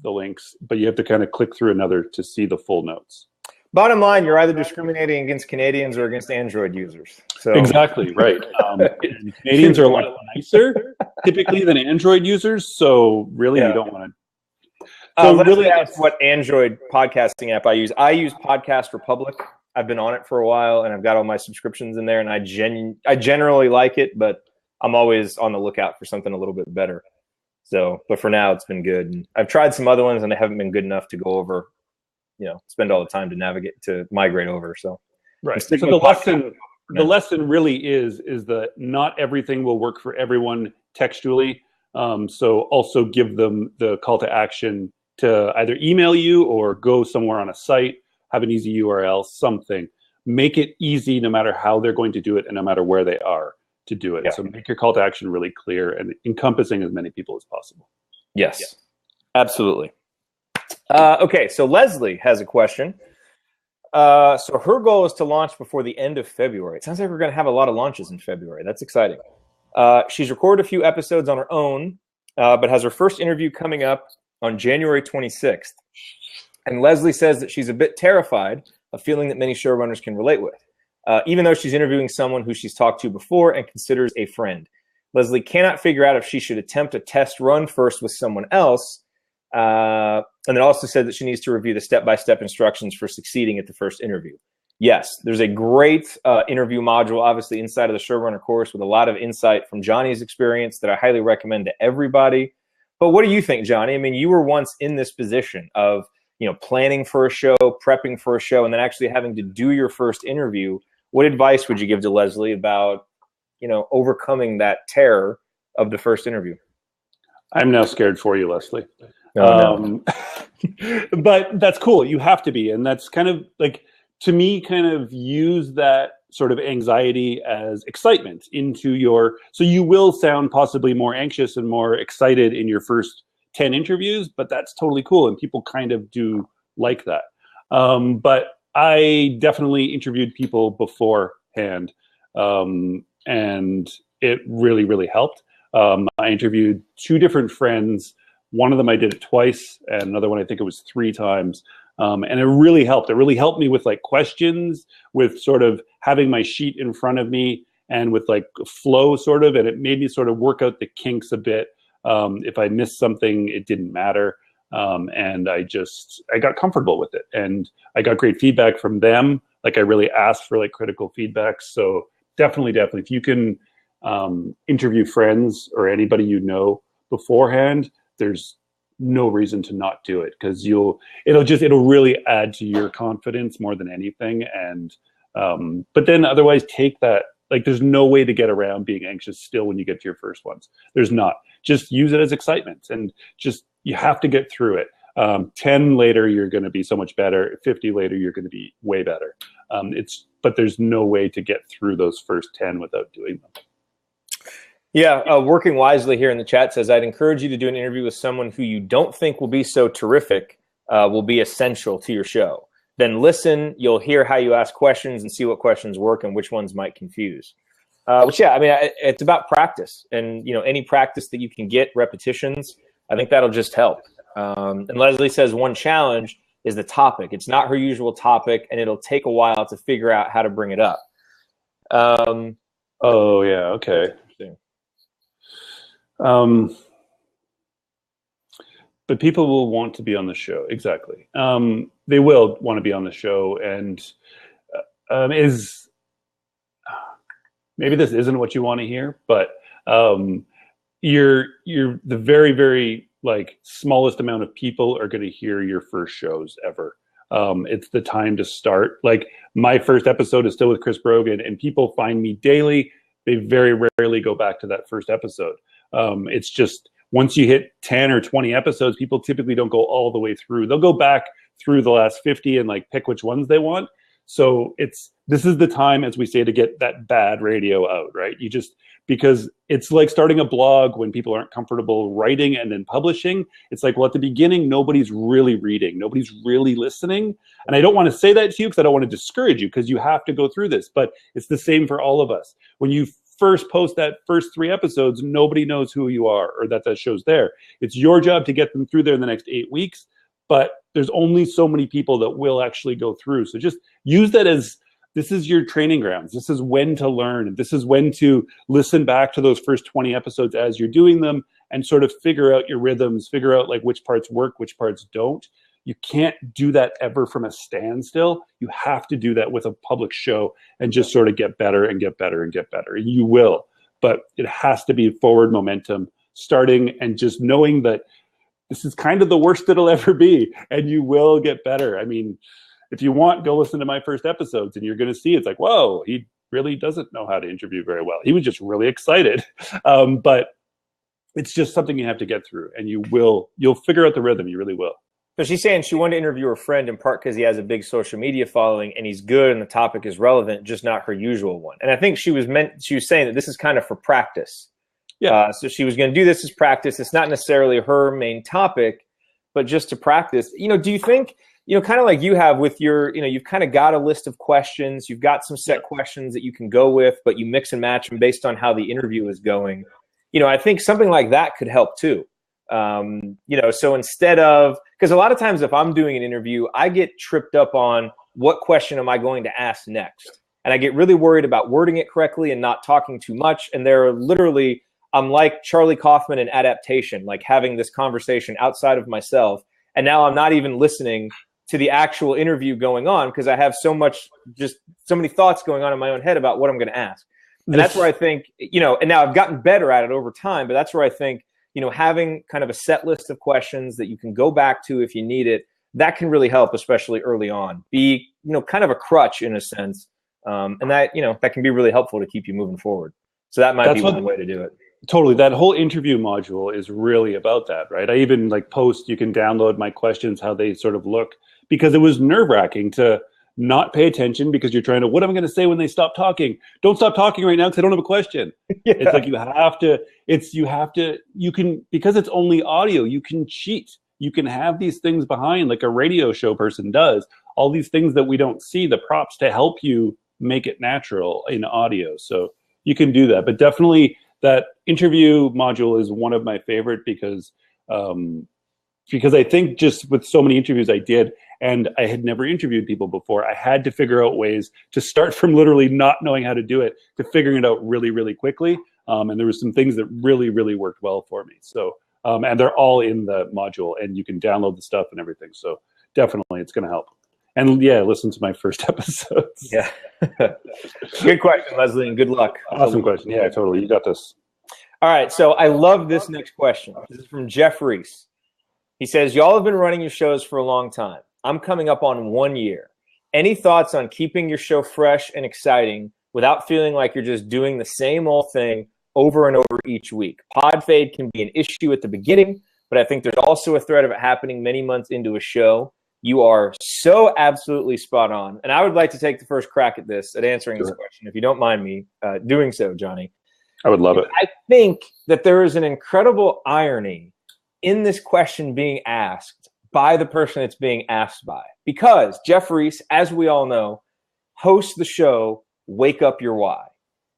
the links, but you have to kind of click through another to see the full notes. Bottom line, you're either discriminating against Canadians or against Android users. So exactly right. Canadians are a lot nicer typically than Android users, so really you don't want to. So really, ask what Android podcasting app I use. I use Podcast Republic. I've been on it for a while, and I've got all my subscriptions in there, and I generally like it, but I'm always on the lookout for something a little bit better. So, but for now, it's been good. And I've tried some other ones, and they haven't been good enough to go over. Spend all the time to migrate over. So, right. So the lesson really is that not everything will work for everyone textually. So also give them the call to action to either email you or go somewhere on a site, have an easy URL, something. Make it easy no matter how they're going to do it and no matter where they are to do it. Yeah. So make your call to action really clear and encompassing as many people as possible. Yes, absolutely. Okay, so Leslie has a question. So her goal is to launch before the end of February. It sounds like we're going to have a lot of launches in February. That's exciting. She's recorded a few episodes on her own, but has her first interview coming up on January 26th. And Leslie says that she's a bit terrified, a feeling that many showrunners can relate with, even though she's interviewing someone who she's talked to before and considers a friend. Leslie cannot figure out if she should attempt a test run first with someone else, and then also said that she needs to review the step-by-step instructions for succeeding at the first interview. Yes, there's a great interview module, obviously, inside of the Showrunner course with a lot of insight from Johnny's experience that I highly recommend to everybody. But what do you think, Johnny? I mean, you were once in this position of, planning for a show, prepping for a show, and then actually having to do your first interview. What advice would you give to Leslie about, overcoming that terror of the first interview? I'm now scared for you, Leslie. No. But that's cool. You have to be. And that's kind of like, to me, kind of use that sort of anxiety as excitement into your, so you will sound possibly more anxious and more excited in your first 10 interviews, but that's totally cool. And people kind of do like that. But I definitely interviewed people beforehand. And it really, really helped. I interviewed 2 different friends. One of them I did it twice, and another one I think it was 3 times. And it really helped. It really helped me with like questions, with sort of having my sheet in front of me, and with like flow sort of. And it made me sort of work out the kinks a bit. If I missed something, it didn't matter. And I got comfortable with it, and I got great feedback from them. Like I really asked for like critical feedback. So definitely, if you can interview friends or anybody you know beforehand, there's no reason to not do it, because it'll really add to your confidence more than anything. And but then otherwise, take that, like there's no way to get around being anxious still when you get to your first ones. There's not. Just use it as excitement, and just, you have to get through it. 10 later, you're going to be so much better. 50 later, you're going to be way better. But there's no way to get through those first 10 without doing them. Yeah, Working Wisely here in the chat says, I'd encourage you to do an interview with someone who you don't think will be so terrific, will be essential to your show. Then listen, you'll hear how you ask questions and see what questions work and which ones might confuse. It's about practice, and any practice that you can get, repetitions, I think that'll just help. And Leslie says one challenge is the topic. It's not her usual topic, and it'll take a while to figure out how to bring it up. Oh yeah, okay. But people will want to be on the show. Exactly. They will want to be on the show, and maybe this isn't what you want to hear, but you're the very, very like smallest amount of people are going to hear your first shows ever. It's the time to start. Like my first episode is still with Chris Brogan, and people find me daily. They very rarely go back to that first episode. It's just, once you hit 10 or 20 episodes, people typically don't go all the way through. They'll go back through the last 50 and like pick which ones they want. So this is the time, as we say, to get that bad radio out, right? Because it's like starting a blog when people aren't comfortable writing and then publishing. It's like, well, at the beginning, nobody's really reading. Nobody's really listening. And I don't want to say that to you because I don't want to discourage you, because you have to go through this. But it's the same for all of us. When you first post that first 3 episodes, nobody knows who you are or that show's there. It's your job to get them through there in the next 8 weeks. But there's only so many people that will actually go through. So just use that as, this is your training grounds. This is when to learn. This is when to listen back to those first 20 episodes as you're doing them, and sort of figure out your rhythms, figure out like which parts work, which parts don't. You can't do that ever from a standstill. You have to do that with a public show and just sort of get better and get better and get better. You will, but it has to be forward momentum, starting and just knowing that this is kind of the worst it'll ever be, and you will get better. I mean, if you want, go listen to my first episodes, and you're going to see it's like, whoa, he really doesn't know how to interview very well. He was just really excited. But it's just something you have to get through, and you'll figure out the rhythm. You really will. So she's saying she wanted to interview her friend in part because he has a big social media following and he's good and the topic is relevant, just not her usual one. And I think she was saying that this is kind of for practice. Yeah. So she was going to do this as practice. It's not necessarily her main topic, but just to practice. Do you think, kind of like you have with your, you've kind of got a list of questions, you've got some set questions that you can go with, but you mix and match them based on how the interview is going. I think something like that could help too. So instead of, because a lot of times if I'm doing an interview, I get tripped up on what question am I going to ask next? And I get really worried about wording it correctly and not talking too much. And I'm like Charlie Kaufman in Adaptation, like having this conversation outside of myself. And now I'm not even listening to the actual interview going on because I have so many thoughts going on in my own head about what I'm going to ask. And that's where I think, and now I've gotten better at it over time, but that's where I think, having kind of a set list of questions that you can go back to if you need it, that can really help, especially early on. Be, kind of a crutch in a sense. And that, that can be really helpful to keep you moving forward. So that might be one way to do it. Totally. That whole interview module is really about that, right? I even like post, you can download my questions, how they sort of look, because it was nerve wracking to not pay attention because you're trying to, what am I going to say when they stop talking? Don't stop talking right now because I don't have a question. Yeah. It's like you can, because it's only audio, you can cheat. You can have these things behind like a radio show person does, all these things that we don't see, the props to help you make it natural in audio. So you can do that, but definitely that interview module is one of my favorite because I think just with so many interviews I did, and I had never interviewed people before, I had to figure out ways to start from literally not knowing how to do it to figuring it out really, really quickly. And there were some things that really, really worked well for me. So, and they're all in the module, and you can download the stuff and everything. So definitely it's going to help. And yeah, listen to my first episodes. Yeah. Good question, Leslie, and good luck. Awesome question. Yeah, totally. You got this. All right. So I love this next question. This is from Jeff Reese. He says, y'all have been running your shows for a long time. I'm coming up on 1 year. Any thoughts on keeping your show fresh and exciting without feeling like you're just doing the same old thing over and over each week? Pod fade can be an issue at the beginning, but I think there's also a threat of it happening many months into a show. You are so absolutely spot on. And I would like to take the first crack at this, at answering this question, if you don't mind me doing so, Johnny. I would love it. I think that there is an incredible irony in this question being asked by the person it's being asked by. Because Jeff Reese, as we all know, hosts the show Wake Up Your Why.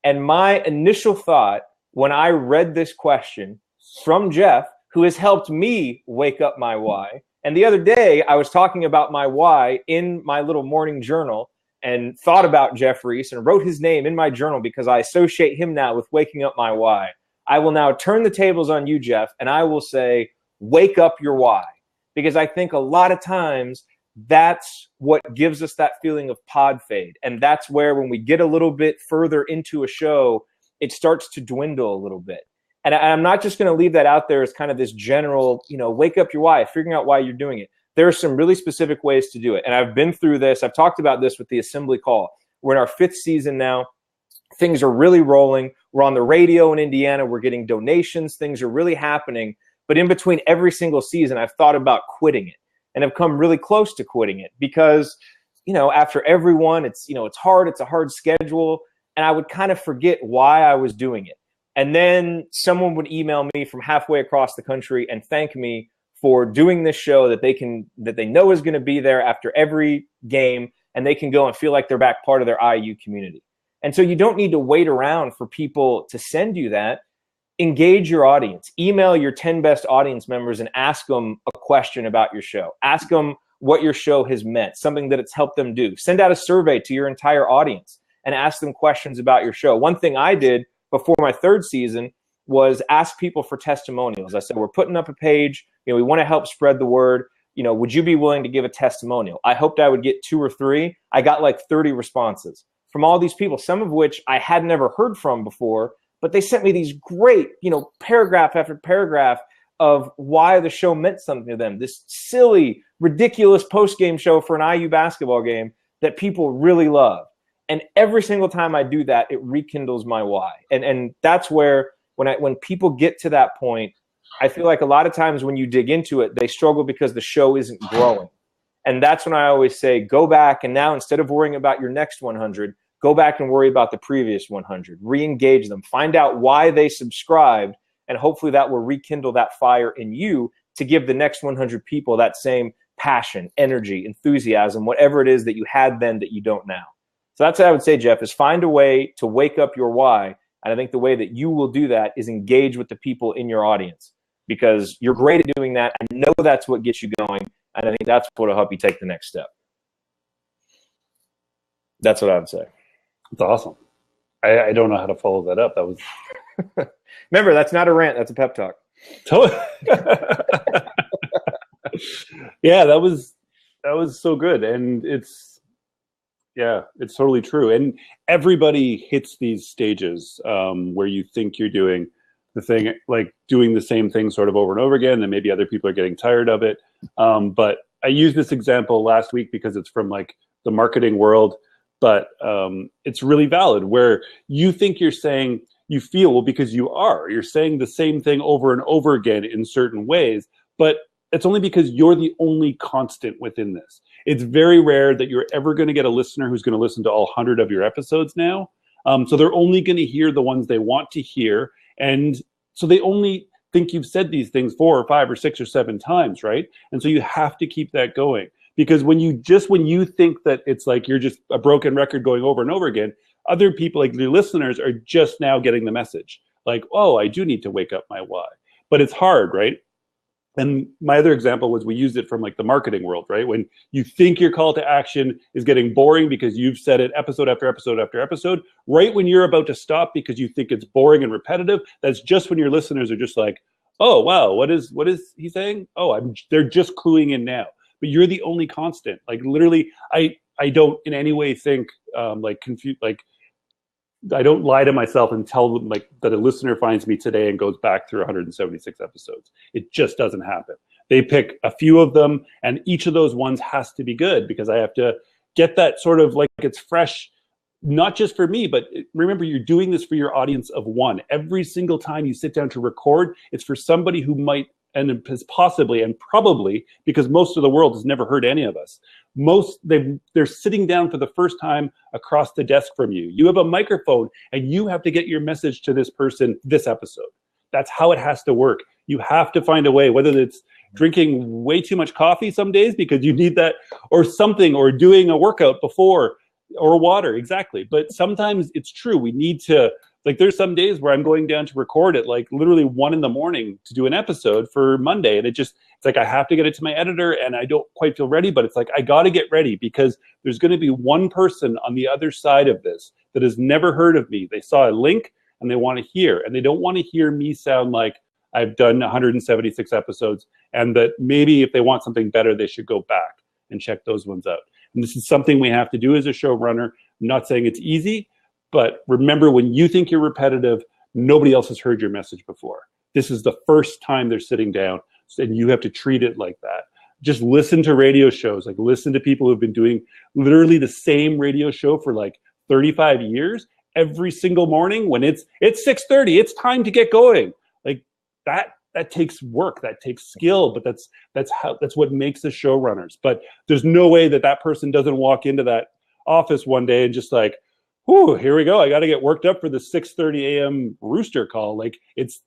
And my initial thought when I read this question from Jeff, who has helped me wake up my why, and the other day, I was talking about my why in my little morning journal and thought about Jeff Reese and wrote his name in my journal because I associate him now with waking up my why. I will now turn the tables on you, Jeff, and I will say, wake up your why. Because I think a lot of times that's what gives us that feeling of pod fade. And that's where when we get a little bit further into a show, it starts to dwindle a little bit. And I'm not just going to leave that out there as kind of this general, wake up your why, figuring out why you're doing it. There are some really specific ways to do it. And I've been through this. I've talked about this with the Assembly Call. We're in our 5th season now. Things are really rolling. We're on the radio in Indiana. We're getting donations. Things are really happening. But in between every single season, I've thought about quitting it and have come really close to quitting it because, after everyone, it's hard. It's a hard schedule. And I would kind of forget why I was doing it. And then someone would email me from halfway across the country and thank me for doing this show that they know is going to be there after every game, and they can go and feel like they're back part of their IU community. And so you don't need to wait around for people to send you that. Engage your audience. Email your 10 best audience members and ask them a question about your show. Ask them what your show has meant, something that it's helped them do. Send out a survey to your entire audience and ask them questions about your show. One thing I did before my 3rd season was ask people for testimonials. I said, we're putting up a page. We want to help spread the word. Would you be willing to give a testimonial? I hoped I would get 2 or 3. I got like 30 responses from all these people, some of which I had never heard from before, but they sent me these great, paragraph after paragraph of why the show meant something to them. This silly, ridiculous post-game show for an IU basketball game that people really love. And every single time I do that, it rekindles my why. And that's where when people get to that point, I feel like a lot of times when you dig into it, they struggle because the show isn't growing. And that's when I always say, go back and now instead of worrying about your next 100, go back and worry about the previous 100. Re-engage them. Find out why they subscribed, and hopefully that will rekindle that fire in you to give the next 100 people that same passion, energy, enthusiasm, whatever it is that you had then that you don't now. So that's what I would say, Jeff, is find a way to wake up your why. And I think the way that you will do that is engage with the people in your audience because you're great at doing that. I know that's what gets you going. And I think that's what will help you take the next step. That's what I would say. That's awesome. I don't know how to follow that up. That was Remember, that's not a rant. That's a pep talk. Yeah, that was so good. And it's totally true. And everybody hits these stages where you think you're doing the thing, like doing the same thing sort of over and over again, and maybe other people are getting tired of it. But I used this example last week because it's from like the marketing world, but it's really valid where you think you're saying, you feel, well, because you're saying the same thing over and over again in certain ways, but it's only because you're the only constant within this. It's very rare that you're ever going to get a listener who's going to listen to all 100 of your episodes now. So they're only going to hear the ones they want to hear. And so they only think you've said these things 4 or 5 or 6 or 7 times, right? And so you have to keep that going. Because when you think that it's like you're just a broken record going over and over again, other people, like your listeners, are just now getting the message. Like, oh, I do need to wake up my why. But it's hard, right? And my other example was we used it from like the marketing world, right? When you think your call to action is getting boring because you've said it episode after episode after episode, right when you're about to stop because you think it's boring and repetitive, that's just when your listeners are just like, oh, wow, what is he saying? Oh, they're just cluing in now. But you're the only constant. Like literally, I don't in any way think I don't lie to myself and tell them like that a listener finds me today and goes back through 176 episodes. It just doesn't happen. They pick a few of them, and each of those ones has to be good because I have to get that sort of like it's fresh, not just for me, but remember, you're doing this for your audience of one. Every single time you sit down to record, it's for somebody who might and is possibly and probably, because most of the world has never heard any of us. They're sitting down for the first time across the desk from you. You have a microphone and you have to get your message to this person this episode. That's how it has to work. You have to find a way, whether it's drinking way too much coffee some days because you need that, or something, or doing a workout before, or water, exactly. But sometimes it's true. We need to, like, there's some days where I'm going down to record at like literally 1 a.m. to do an episode for Monday. And it's like, I have to get it to my editor and I don't quite feel ready, but it's like, I got to get ready because there's going to be one person on the other side of this that has never heard of me. They saw a link and they want to hear, and they don't want to hear me sound like I've done 176 episodes and that maybe if they want something better, they should go back and check those ones out. And this is something we have to do as a showrunner. I'm not saying it's easy, but remember, when you think you're repetitive, nobody else has heard your message before. This is the first time they're sitting down, and you have to treat it like that. Just listen to radio shows, like listen to people who've been doing literally the same radio show for like 35 years. Every single morning when it's 6:30, it's time to get going. Like that takes work, that takes skill, but that's what makes us showrunners. But there's no way that person doesn't walk into that office one day and just like, whew, here we go. I got to get worked up for the 6:30 a.m. rooster call. Like it's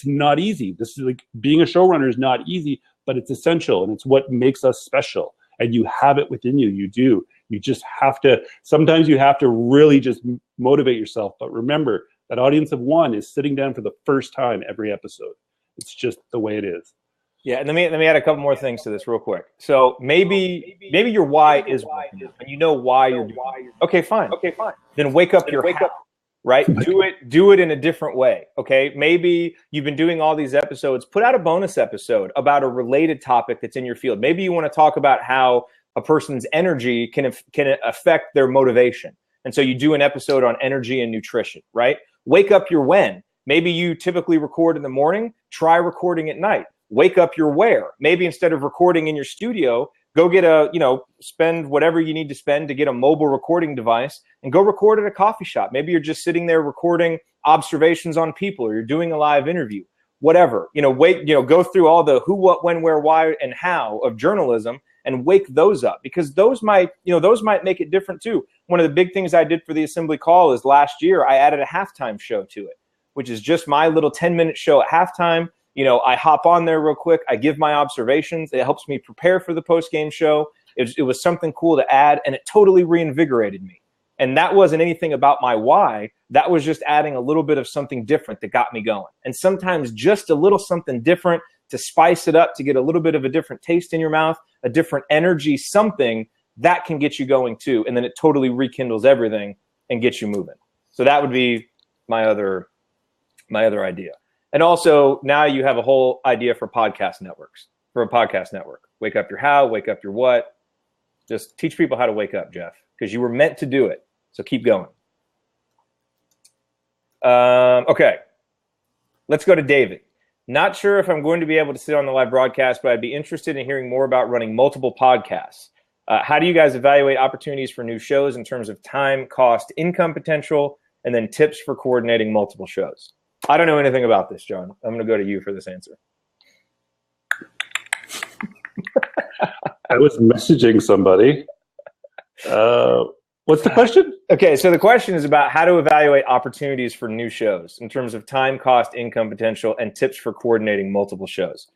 not easy. This is like being a showrunner is not easy, but it's essential and it's what makes us special. And you have it within you. You do. You just have to. Sometimes you have to really just motivate yourself. But remember, that audience of one is sitting down for the first time every episode. It's just the way it is. Yeah, and let me add a couple more things to this real quick. So maybe your why is working, and you know why you're doing it. Okay, fine. Then wake up your how, right? Do it in a different way. Okay, maybe you've been doing all these episodes. Put out a bonus episode about a related topic that's in your field. Maybe you want to talk about how a person's energy can affect their motivation, and so you do an episode on energy and nutrition, right? Wake up your when. Maybe you typically record in the morning. Try recording at night. Wake up your where. Maybe instead of recording in your studio, go get spend whatever you need to spend to get a mobile recording device and go record at a coffee shop. Maybe you're just sitting there recording observations on people, or you're doing a live interview, whatever. Go through all the who, what, when, where, why, and how of journalism and wake those up, because those might make it different too. One of the big things I did for the Assembly Call is last year I added a halftime show to it, which is just my little 10-minute show at halftime. I hop on there real quick. I give my observations. It helps me prepare for the post-game show. It was something cool to add, and it totally reinvigorated me. And that wasn't anything about my why. That was just adding a little bit of something different that got me going. And sometimes just a little something different to spice it up, to get a little bit of a different taste in your mouth, a different energy, something that can get you going too. And then it totally rekindles everything and gets you moving. So that would be my other idea. And also, now you have a whole idea for podcast networks, for a podcast network. Wake up your how, wake up your what. Just teach people how to wake up, Jeff, because you were meant to do it. So keep going. Okay. Let's go to David. Not sure if I'm going to be able to sit on the live broadcast, but I'd be interested in hearing more about running multiple podcasts. How do you guys evaluate opportunities for new shows in terms of time, cost, income potential, and then tips for coordinating multiple shows. I don't know anything about this, John. I'm going to go to you for this answer. I was messaging somebody. What's the question? Okay, so the question is about how to evaluate opportunities for new shows in terms of time, cost, income potential, and tips for coordinating multiple shows.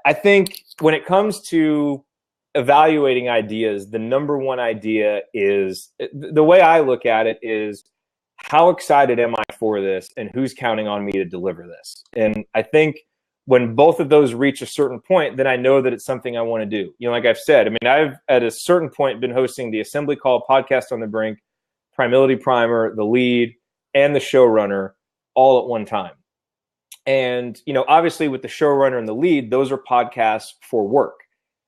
I think when it comes to evaluating ideas, the number one idea is, the way I look at it is, how excited am I for this and who's counting on me to deliver this? And I think when both of those reach a certain point, then I know that it's something I want to do. Like I've said, I've at a certain point been hosting the Assembly Call, Podcast on the Brink, Primality Primer, The Lead, and the Showrunner all at one time. And, obviously with the Showrunner and The Lead, those are podcasts for work.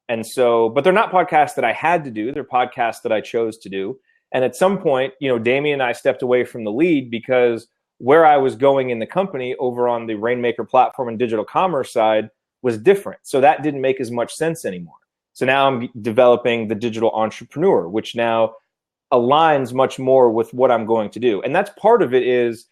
And so, but they're not podcasts that I had to do. They're podcasts that I chose to do. And at some point, Damien and I stepped away from The Lead because where I was going in the company over on the Rainmaker platform and digital commerce side was different. So that didn't make as much sense anymore. So now I'm developing the digital entrepreneur, which now aligns much more with what I'm going to do. And that's part of it is,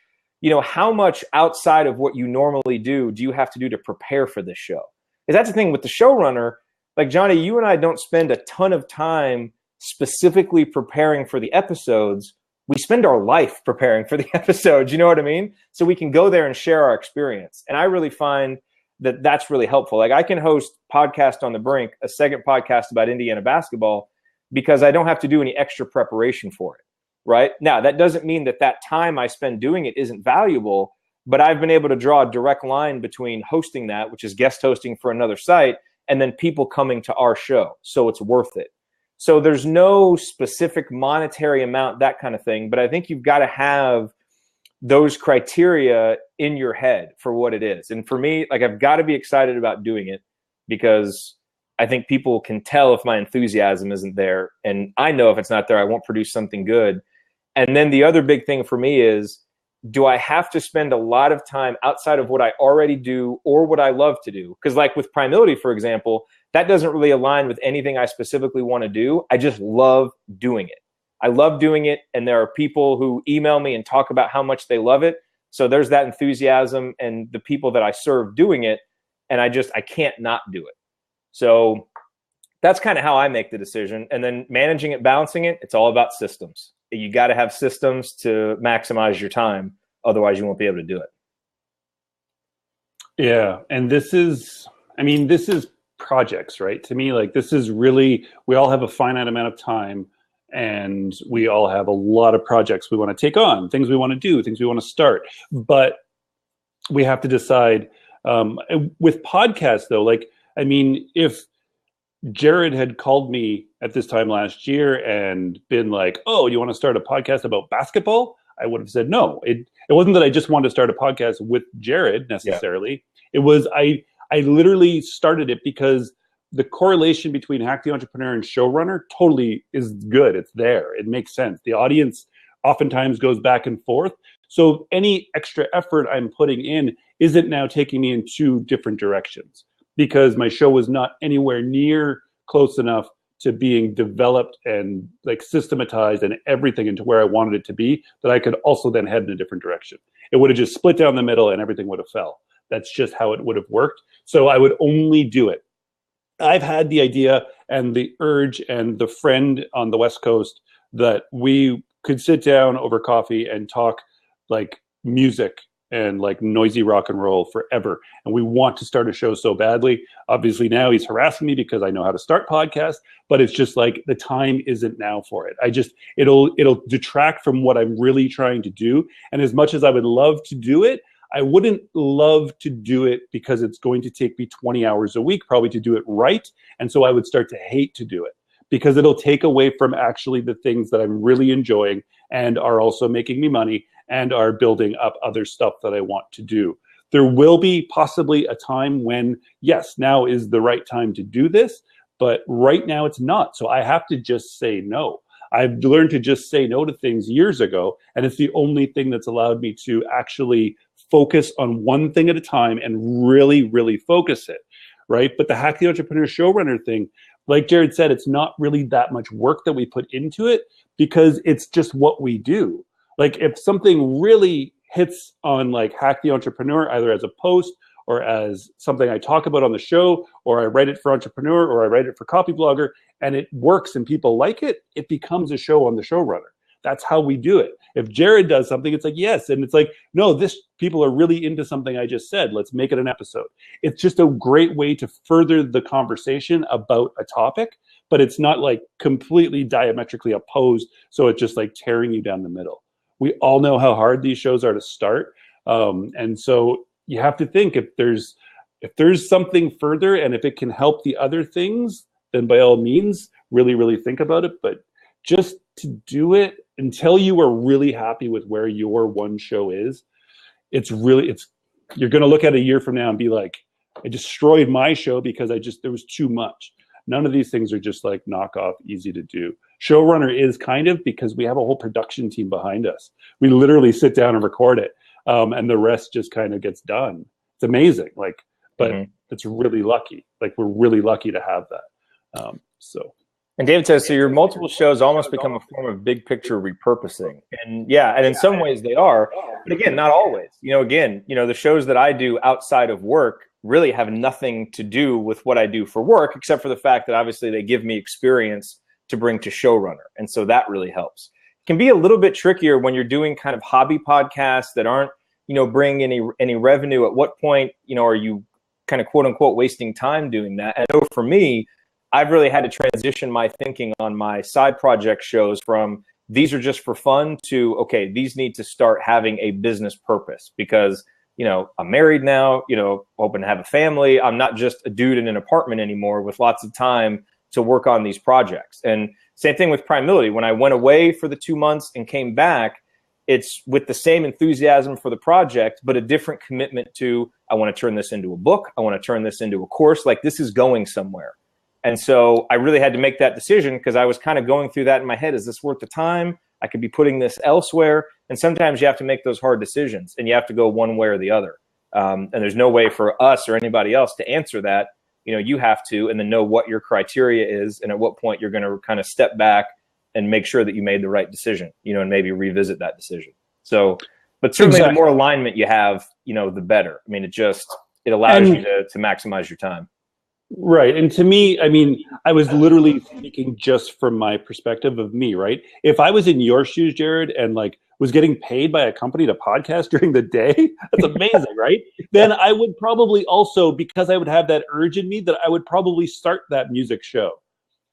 how much outside of what you normally do you have to do to prepare for this show? Because that's the thing with the Showrunner. Like, Johnny, you and I don't spend a ton of time specifically preparing for the episodes. We spend our life preparing for the episodes, you know what I mean? So we can go there and share our experience. And I really find that that's really helpful. Like, I can host Podcast on the Brink, a second podcast about Indiana basketball, because I don't have to do any extra preparation for it, right? Now, that doesn't mean that time I spend doing it isn't valuable, but I've been able to draw a direct line between hosting that, which is guest hosting for another site, and then people coming to our show. So it's worth it. So there's no specific monetary amount, that kind of thing. But I think you've got to have those criteria in your head for what it is. And for me, like, I've got to be excited about doing it because I think people can tell if my enthusiasm isn't there. And I know if it's not there, I won't produce something good. And then the other big thing for me is, do I have to spend a lot of time outside of what I already do or what I love to do? Because like with Primality, for example, that doesn't really align with anything I specifically want to do. I just love doing it. I love doing it. And there are people who email me and talk about how much they love it. So there's that enthusiasm and the people that I serve doing it. And I can't not do it. So that's kind of how I make the decision. And then managing it, balancing it, it's all about systems. You got to have systems to maximize your time. Otherwise, you won't be able to do it. Yeah. And this is projects, right? To me, like, this is really, we all have a finite amount of time and we all have a lot of projects we want to take on, things we want to do, things we want to start. But we have to decide with podcasts, though, if Jared had called me at this time last year and been like, oh, you want to start a podcast about basketball? I would have said no. It wasn't that I just wanted to start a podcast with Jared necessarily. Yeah. It was, I literally started it because the correlation between Hack the Entrepreneur and Showrunner totally is good. It's there. It makes sense. The audience oftentimes goes back and forth. So any extra effort I'm putting in isn't now taking me in two different directions, because my show was not anywhere near close enough to being developed and like systematized and everything into where I wanted it to be, that I could also then head in a different direction. It would have just split down the middle and everything would have fell. That's just how it would have worked. So I would only do it. I've had the idea and the urge and the friend on the West Coast that we could sit down over coffee and talk like music and like noisy rock and roll forever. And we want to start a show so badly. Obviously now he's harassing me because I know how to start podcasts, but it's just like the time isn't now for it. It'll detract from what I'm really trying to do. And as much as I would love to do it, I wouldn't love to do it because it's going to take me 20 hours a week probably to do it right. And so I would start to hate to do it because it'll take away from actually the things that I'm really enjoying and are also making me money and are building up other stuff that I want to do. There will be possibly a time when, yes, now is the right time to do this, but right now it's not. So I have to just say no. I've learned to just say no to things years ago, and it's the only thing that's allowed me to actually focus on one thing at a time and really, really focus it, right? But the Hack the Entrepreneur Showrunner thing, like Jared said, it's not really that much work that we put into it because it's just what we do. Like if something really hits on like Hack the Entrepreneur, either as a post or as something I talk about on the show, or I write it for Entrepreneur, or I write it for Copy Blogger, and it works and people like it, it becomes a show on the Showrunner. That's how we do it. If Jared does something, it's like, yes. And it's like, no, this people are really into something I just said. Let's make it an episode. It's just a great way to further the conversation about a topic, but it's not like completely diametrically opposed. So it's just like tearing you down the middle. We all know how hard these shows are to start. And so you have to think if there's something further and if it can help the other things, then by all means, really, really think about it. But just to do it until you are really happy with where your one show is, you're going to look at a year from now and be like, I destroyed my show because there was too much. None of these things are just like knockoff, easy to do. Showrunner is kind of, because we have a whole production team behind us. We literally sit down and record it, and the rest just kind of gets done. It's amazing, but it's really lucky. Like we're really lucky to have that. And David says, so your multiple shows almost become a form of big picture repurposing. And and in some ways they are, but again, not always. The shows that I do outside of work really have nothing to do with what I do for work, except for the fact that obviously they give me experience to bring to Showrunner. And so that really helps. It can be a little bit trickier when you're doing kind of hobby podcasts that aren't, bringing any revenue. At what point, are you kind of quote unquote wasting time doing that? And I know for me, I've really had to transition my thinking on my side project shows from these are just for fun to, okay, these need to start having a business purpose because, I'm married now, hoping to have a family. I'm not just a dude in an apartment anymore with lots of time to work on these projects. And same thing with Primality. When I went away for the 2 months and came back, it's with the same enthusiasm for the project, but a different commitment to, I want to turn this into a book. I want to turn this into a course. Like this is going somewhere. And so I really had to make that decision because I was kind of going through that in my head. Is this worth the time? I could be putting this elsewhere. And sometimes you have to make those hard decisions and you have to go one way or the other. And there's no way for us or anybody else to answer that. You have to, and then know what your criteria is and at what point you're going to kind of step back and make sure that you made the right decision, and maybe revisit that decision. So, but certainly the more alignment you have, the better. I mean, it allows you to maximize your time. Right. And to me, I was literally speaking just from my perspective of me, right? If I was in your shoes, Jared, and was getting paid by a company to podcast during the day, that's amazing, right? Then I would probably also, because I would have that urge in me, that I would probably start that music show.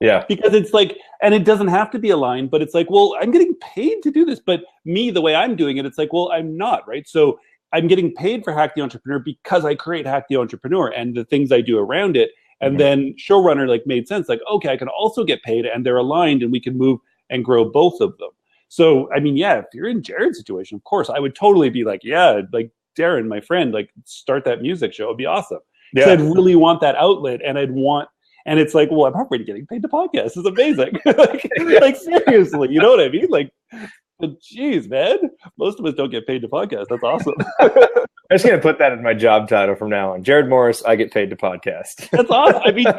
Yeah. Because it's like, and it doesn't have to be aligned, but it's like, well, I'm getting paid to do this. But me, the way I'm doing it, it's like, well, I'm not, right? So I'm getting paid for Hack the Entrepreneur because I create Hack the Entrepreneur and the things I do around it. And then Showrunner made sense. Okay, I can also get paid and they're aligned and we can move and grow both of them. So, if you're in Jared's situation, of course, I would totally be like, yeah, like Darren, my friend, start that music show. It'd be awesome. Yeah. I'd really want that outlet and and it's like, well, I'm already getting paid to podcast. It's amazing. Seriously, you know what I mean? But geez, man, most of us don't get paid to podcast. That's awesome. I'm just going to put that as my job title from now on. Jared Morris, I get paid to podcast. That's awesome. You do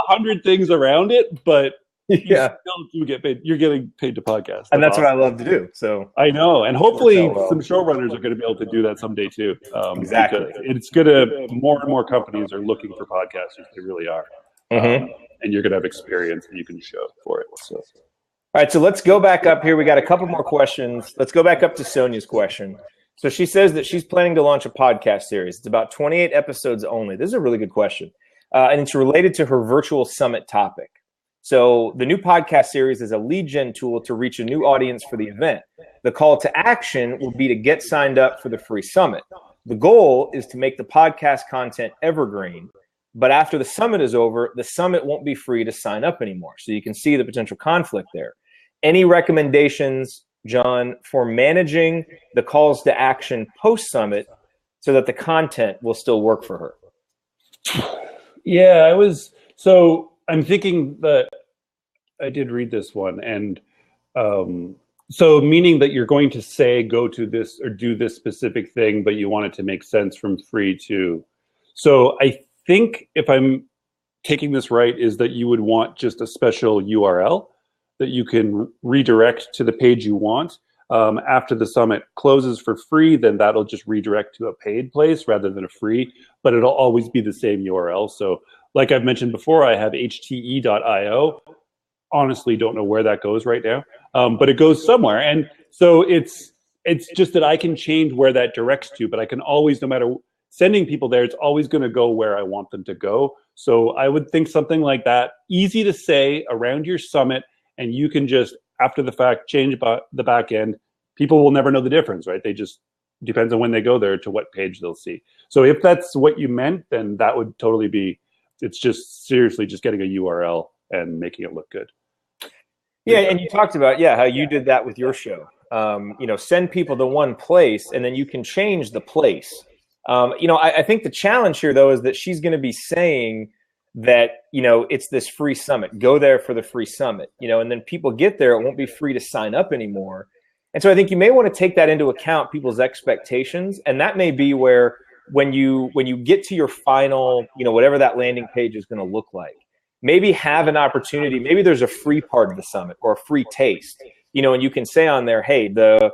100 things around it, but you still do get paid. You're getting paid to podcast. And that's awesome. What I love to do. So I know. And hopefully some showrunners are going to be able to do that someday too. Exactly. It's going to, more and more companies are looking for podcasters. They really are. And you're going to have experience and you can show for it. So. All right, so let's go back up here. We got a couple more questions. Let's go back up to Sonia's question. So she says that she's planning to launch a podcast series. It's about 28 episodes only. This is a really good question. And it's related to her virtual summit topic. So the new podcast series is a lead gen tool to reach a new audience for the event. The call to action will be to get signed up for the free summit. The goal is to make the podcast content evergreen. But after the summit is over, the summit won't be free to sign up anymore. So you can see the potential conflict there. Any recommendations, John, for managing the calls to action post-summit so that the content will still work for her? Yeah, I'm thinking that I did read this one. And so meaning that you're going to say, go to this or do this specific thing, but you want it to make sense from free to. So I think if I'm taking this right, is that you would want just a special URL that you can redirect to the page you want. After the summit closes for free, then that'll just redirect to a paid place rather than a free, but it'll always be the same URL. So like I've mentioned before, I have hte.io. Honestly, don't know where that goes right now, but it goes somewhere. And so it's just that I can change where that directs to, but I can always, no matter sending people there, it's always going to go where I want them to go. So I would think something like that, easy to say around your summit, and you can just, after the fact, change the back end. People will never know the difference, right? They just, depends on when they go there to what page they'll see. So if that's what you meant, then that would totally be, it's just seriously just getting a URL and making it look good. Yeah, and you talked about, how you did that with your show. Send people to one place, and then you can change the place. I think the challenge here, though, is that she's going to be saying that, it's this free summit. Go there for the free summit, and then people get there. It won't be free to sign up anymore. And so I think you may want to take that into account, people's expectations. And that may be where when you get to your final, whatever that landing page is going to look like, maybe have an opportunity. Maybe there's a free part of the summit or a free taste, and you can say on there, hey, the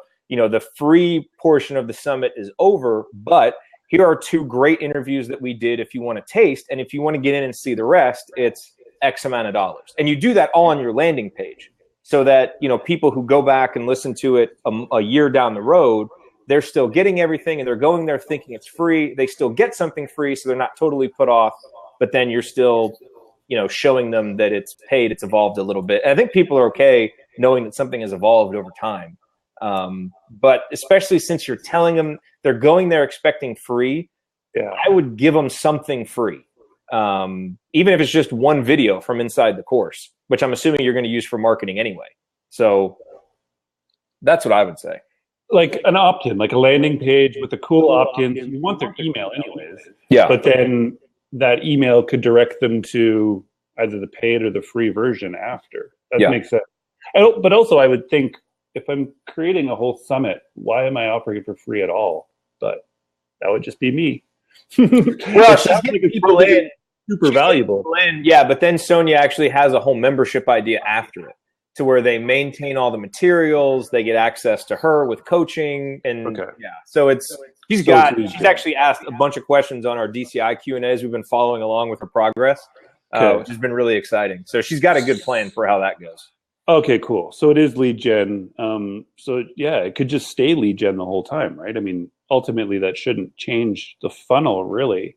free portion of the summit is over, but here are 2 great interviews that we did if you want to taste. And if you want to get in and see the rest, it's X amount of dollars. And you do that all on your landing page so that, people who go back and listen to it a year down the road, they're still getting everything and they're going there thinking it's free. They still get something free, so they're not totally put off, but then you're still, showing them that it's paid, it's evolved a little bit. And I think people are okay knowing that something has evolved over time. But especially since you're telling them they're going there expecting free, I would give them something free. Even if it's just one video from inside the course, which I'm assuming you're going to use for marketing anyway. So that's what I would say. Like an opt-in, like a landing page with a cool opt-in. You want their email anyways. Yeah. But then that email could direct them to either the paid or the free version after. That makes sense. But also I would think, if I'm creating a whole summit, why am I offering it for free at all? But that would just be me. Well, she's getting people in. Super valuable. Yeah, but then Sonia actually has a whole membership idea after it, to where they maintain all the materials, they get access to her with coaching, and so she's actually asked a bunch of questions on our DCI Q&As. We've been following along with her progress, which has been really exciting. So she's got a good plan for how that goes. Okay, cool. So it is lead gen. It could just stay lead gen the whole time, right? I mean, ultimately that shouldn't change the funnel really.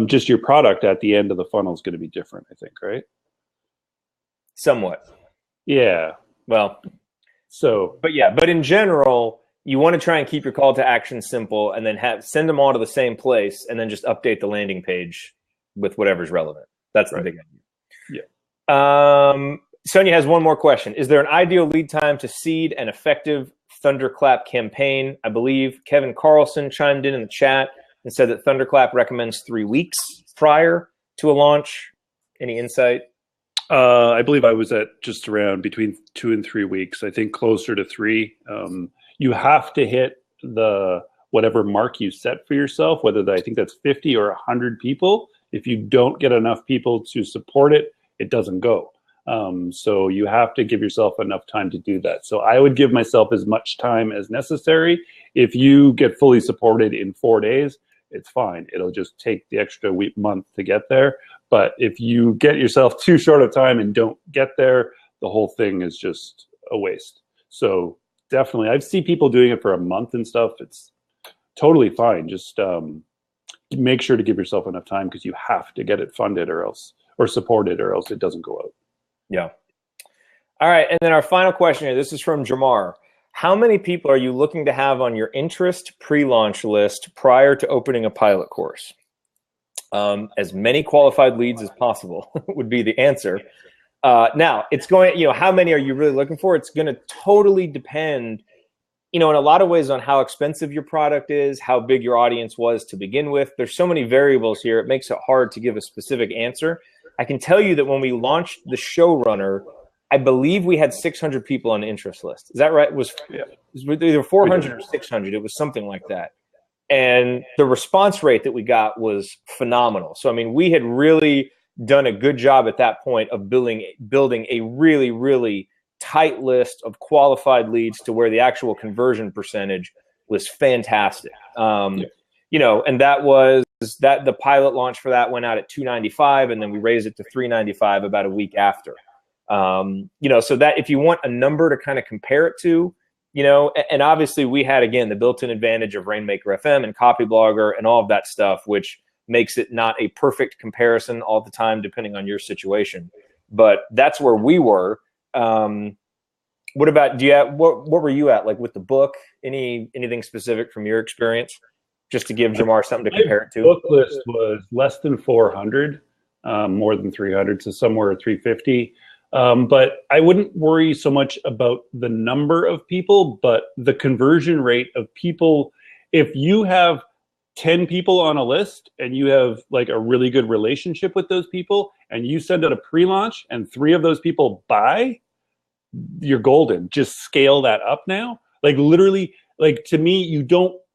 Just your product at the end of the funnel is going to be different, I think, right? Somewhat. Yeah. Well, but in general, you want to try and keep your call to action simple, and then send them all to the same place, and then just update the landing page with whatever's relevant. That's the big idea. Yeah. Sonia has one more question. Is there an ideal lead time to seed an effective Thunderclap campaign? I believe Kevin Carlson chimed in the chat and said that Thunderclap recommends 3 weeks prior to a launch. Any insight? I believe I was at just around between 2 and 3 weeks. I think closer to 3. You have to hit the whatever mark you set for yourself, whether I think that's 50 or 100 people. If you don't get enough people to support it, it doesn't go. So you have to give yourself enough time to do that. So I would give myself as much time as necessary. If you get fully supported in 4 days, it's fine. It'll just take the extra month to get there. But if you get yourself too short of time and don't get there, the whole thing is just a waste. So definitely, I've seen people doing it for a month and stuff. It's totally fine. Just make sure to give yourself enough time, because you have to get it funded or supported, or else it doesn't go out. Yeah. All right. And then our final question here, this is from Jamar. How many people are you looking to have on your interest pre-launch list prior to opening a pilot course? As many qualified leads as possible would be the answer. Now, it's going, how many are you really looking for? It's going to totally depend, in a lot of ways on how expensive your product is, how big your audience was to begin with. There's so many variables here. It makes it hard to give a specific answer. I can tell you that when we launched the Showrunner, I believe we had 600 people on the interest list. Is that right? It was either 400 or 600. It was something like that. And the response rate that we got was phenomenal. So, I mean, we had really done a good job at that point of building a really, really tight list of qualified leads to where the actual conversion percentage was fantastic. You know, and that was that the pilot launch for that went out at $295, and then we raised it to $395 about a week after. You know, so that if you want a number to kind of compare it to, you know, and obviously we had, again, the built-in advantage of Rainmaker FM and Copyblogger and all of that stuff, which makes it not a perfect comparison all the time, depending on your situation. But that's where we were. What about, what were you at, like with the book? Anything specific from your experience? Just to give Jamar something to compare it to. Book list was less than 400, more than 300, so somewhere at 350. But I wouldn't worry so much about the number of people, but the conversion rate of people. If you have 10 people on a list and you have like a really good relationship with those people, and you send out a pre-launch and 3 of those people buy, you're golden. Just scale that up now. Like literally, like to me,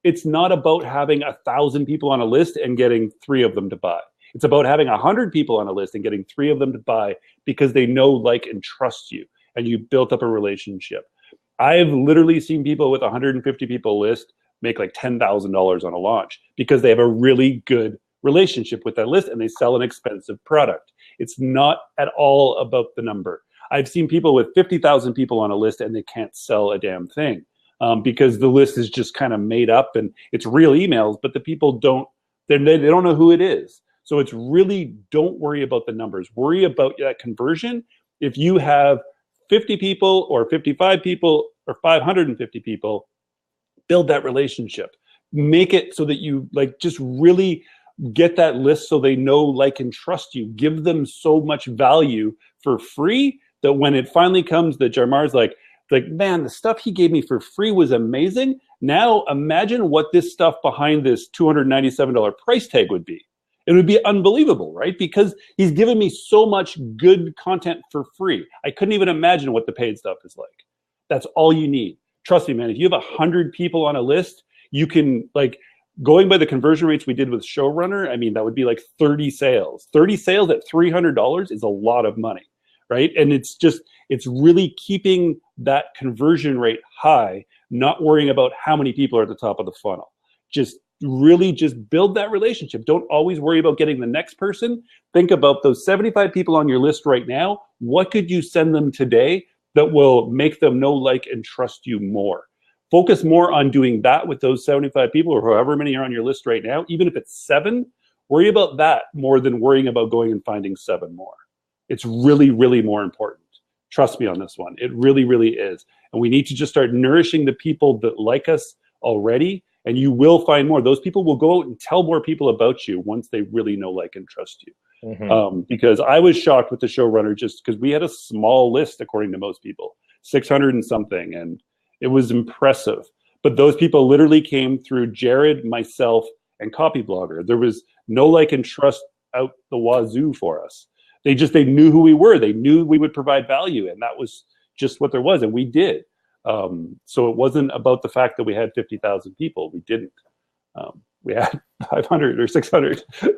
it's not about having 1,000 people on a list and getting 3 of them to buy. It's about having 100 people on a list and getting 3 of them to buy because they know, like, and trust you, and you built up a relationship. I've literally seen people with 150 people list make like $10,000 on a launch because they have a really good relationship with that list and they sell an expensive product. It's not at all about the number. I've seen people with 50,000 people on a list and they can't sell a damn thing. Because the list is just kind of made up and it's real emails, but the people they don't know who it is. So it's really, don't worry about the numbers. Worry about that conversion. If you have 50 people or 55 people or 550 people, build that relationship. Make it so that you like just really get that list so they know, like, and trust you. Give them so much value for free that when it finally comes that Jarmar's like, man, the stuff he gave me for free was amazing. Now imagine what this stuff behind this $297 price tag would be. It would be unbelievable, right? Because he's given me so much good content for free. I couldn't even imagine what the paid stuff is like. That's all you need. Trust me, man, if you have 100 people on a list, you can, like, going by the conversion rates we did with Showrunner, I mean, that would be like 30 sales. 30 sales at $300 is a lot of money. Right. And it's really keeping that conversion rate high, not worrying about how many people are at the top of the funnel. Just build that relationship. Don't always worry about getting the next person. Think about those 75 people on your list right now. What could you send them today that will make them know, like, and trust you more? Focus more on doing that with those 75 people or however many are on your list right now. Even if it's 7, worry about that more than worrying about going and finding 7 more. It's really, really more important. Trust me on this one. It really, really is. And we need to just start nourishing the people that like us already, and you will find more. Those people will go out and tell more people about you once they really know, like, and trust you. Mm-hmm. Because I was shocked with the Showrunner just because we had a small list, according to most people, 600 and something, and it was impressive. But those people literally came through Jared, myself, and Copyblogger. There was no like and trust out the wazoo for us. They knew who we were. They knew we would provide value, and that was just what there was, and we did. So it wasn't about the fact that we had 50,000 people. We didn't. We had 500 or 600. I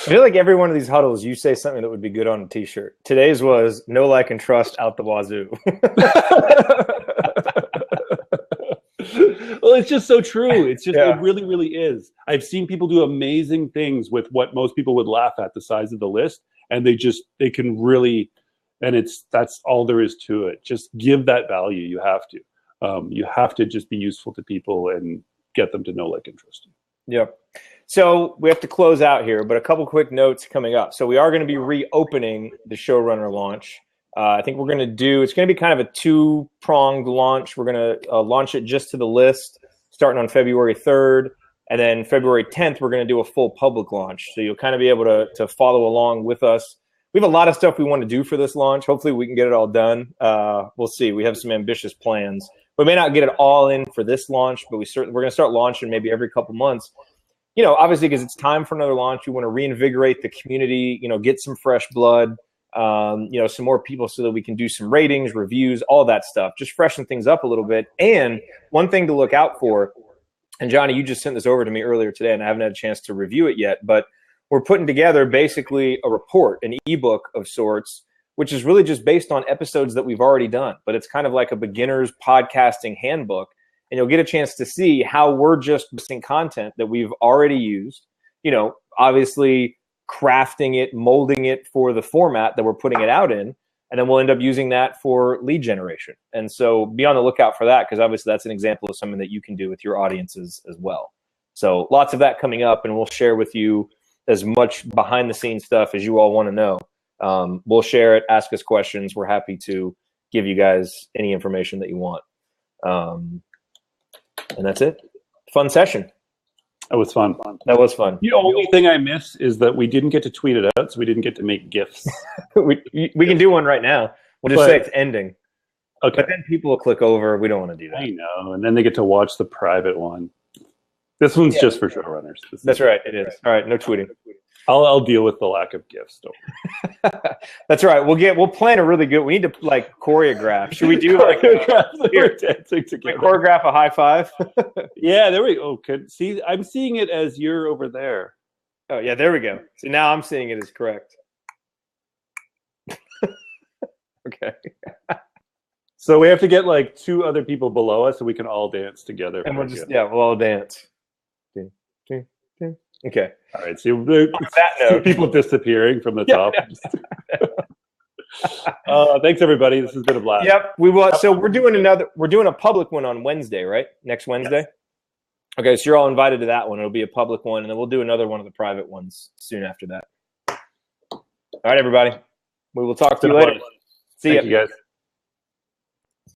feel like every one of these huddles, you say something that would be good on a T-shirt. Today's was no like and trust out the wazoo. Well, it's just so true. It's just, It really, really is. I've seen people do amazing things with what most people would laugh at, the size of the list. And they can really, and that's all there is to it. Just give that value. You have to just be useful to people and get them to know, like, and trust you. Yep. So we have to close out here, but a couple quick notes coming up. So we are going to be reopening the Showrunner launch. I think it's going to be kind of a 2-pronged launch. We're going to launch it just to the list starting on February 3rd. And then February 10th, we're going to do a full public launch. So you'll kind of be able to follow along with us. We have a lot of stuff we want to do for this launch. Hopefully we can get it all done. We'll see. We have some ambitious plans. We may not get it all in for this launch, but we're going to start launching maybe every couple months. You know, obviously because it's time for another launch. We want to reinvigorate the community, get some fresh blood, some more people so that we can do some ratings, reviews, all that stuff. Just freshen things up a little bit. And one thing to look out for, and Johnny, you just sent this over to me earlier today, and I haven't had a chance to review it yet, but we're putting together basically a report, an ebook of sorts, which is really just based on episodes that we've already done. But it's kind of like a beginner's podcasting handbook. And you'll get a chance to see how we're just missing content that we've already used, obviously crafting it, molding it for the format that we're putting it out in. And then we'll end up using that for lead generation. And so be on the lookout for that, because obviously that's an example of something that you can do with your audiences as well. So lots of that coming up, and we'll share with you as much behind the scenes stuff as you all want to know. We'll share it, ask us questions. We're happy to give you guys any information that you want. And that's it. Fun session. That was fun. That was fun. The only thing I miss is that we didn't get to tweet it out, so we didn't get to make GIFs. we can do one right now. We'll just say it's ending. Okay. But then people will click over. We don't want to do that. I know. And then they get to watch the private one. This one's just for showrunners. That's right. It is. All right. No tweeting. I'll deal with the lack of GIFs. That's right. We'll plan a really good. We need to choreograph. Should we do dancing together? Choreograph a high five? Yeah, there we go. See, I'm seeing it as you're over there. Oh yeah, there we go. So now I'm seeing it as correct. Okay. So we have to get 2 other people below us so we can all dance together. And we'll all dance. Okay. All right. So that note, people disappearing from the top. Thanks everybody. This has been a blast. Yep. We will. So we're doing a public one on Wednesday, right? Next Wednesday. Yes. Okay. So you're all invited to that one. It'll be a public one, and then we'll do another one of the private ones soon after that. All right, everybody. We will talk to you later. See you guys.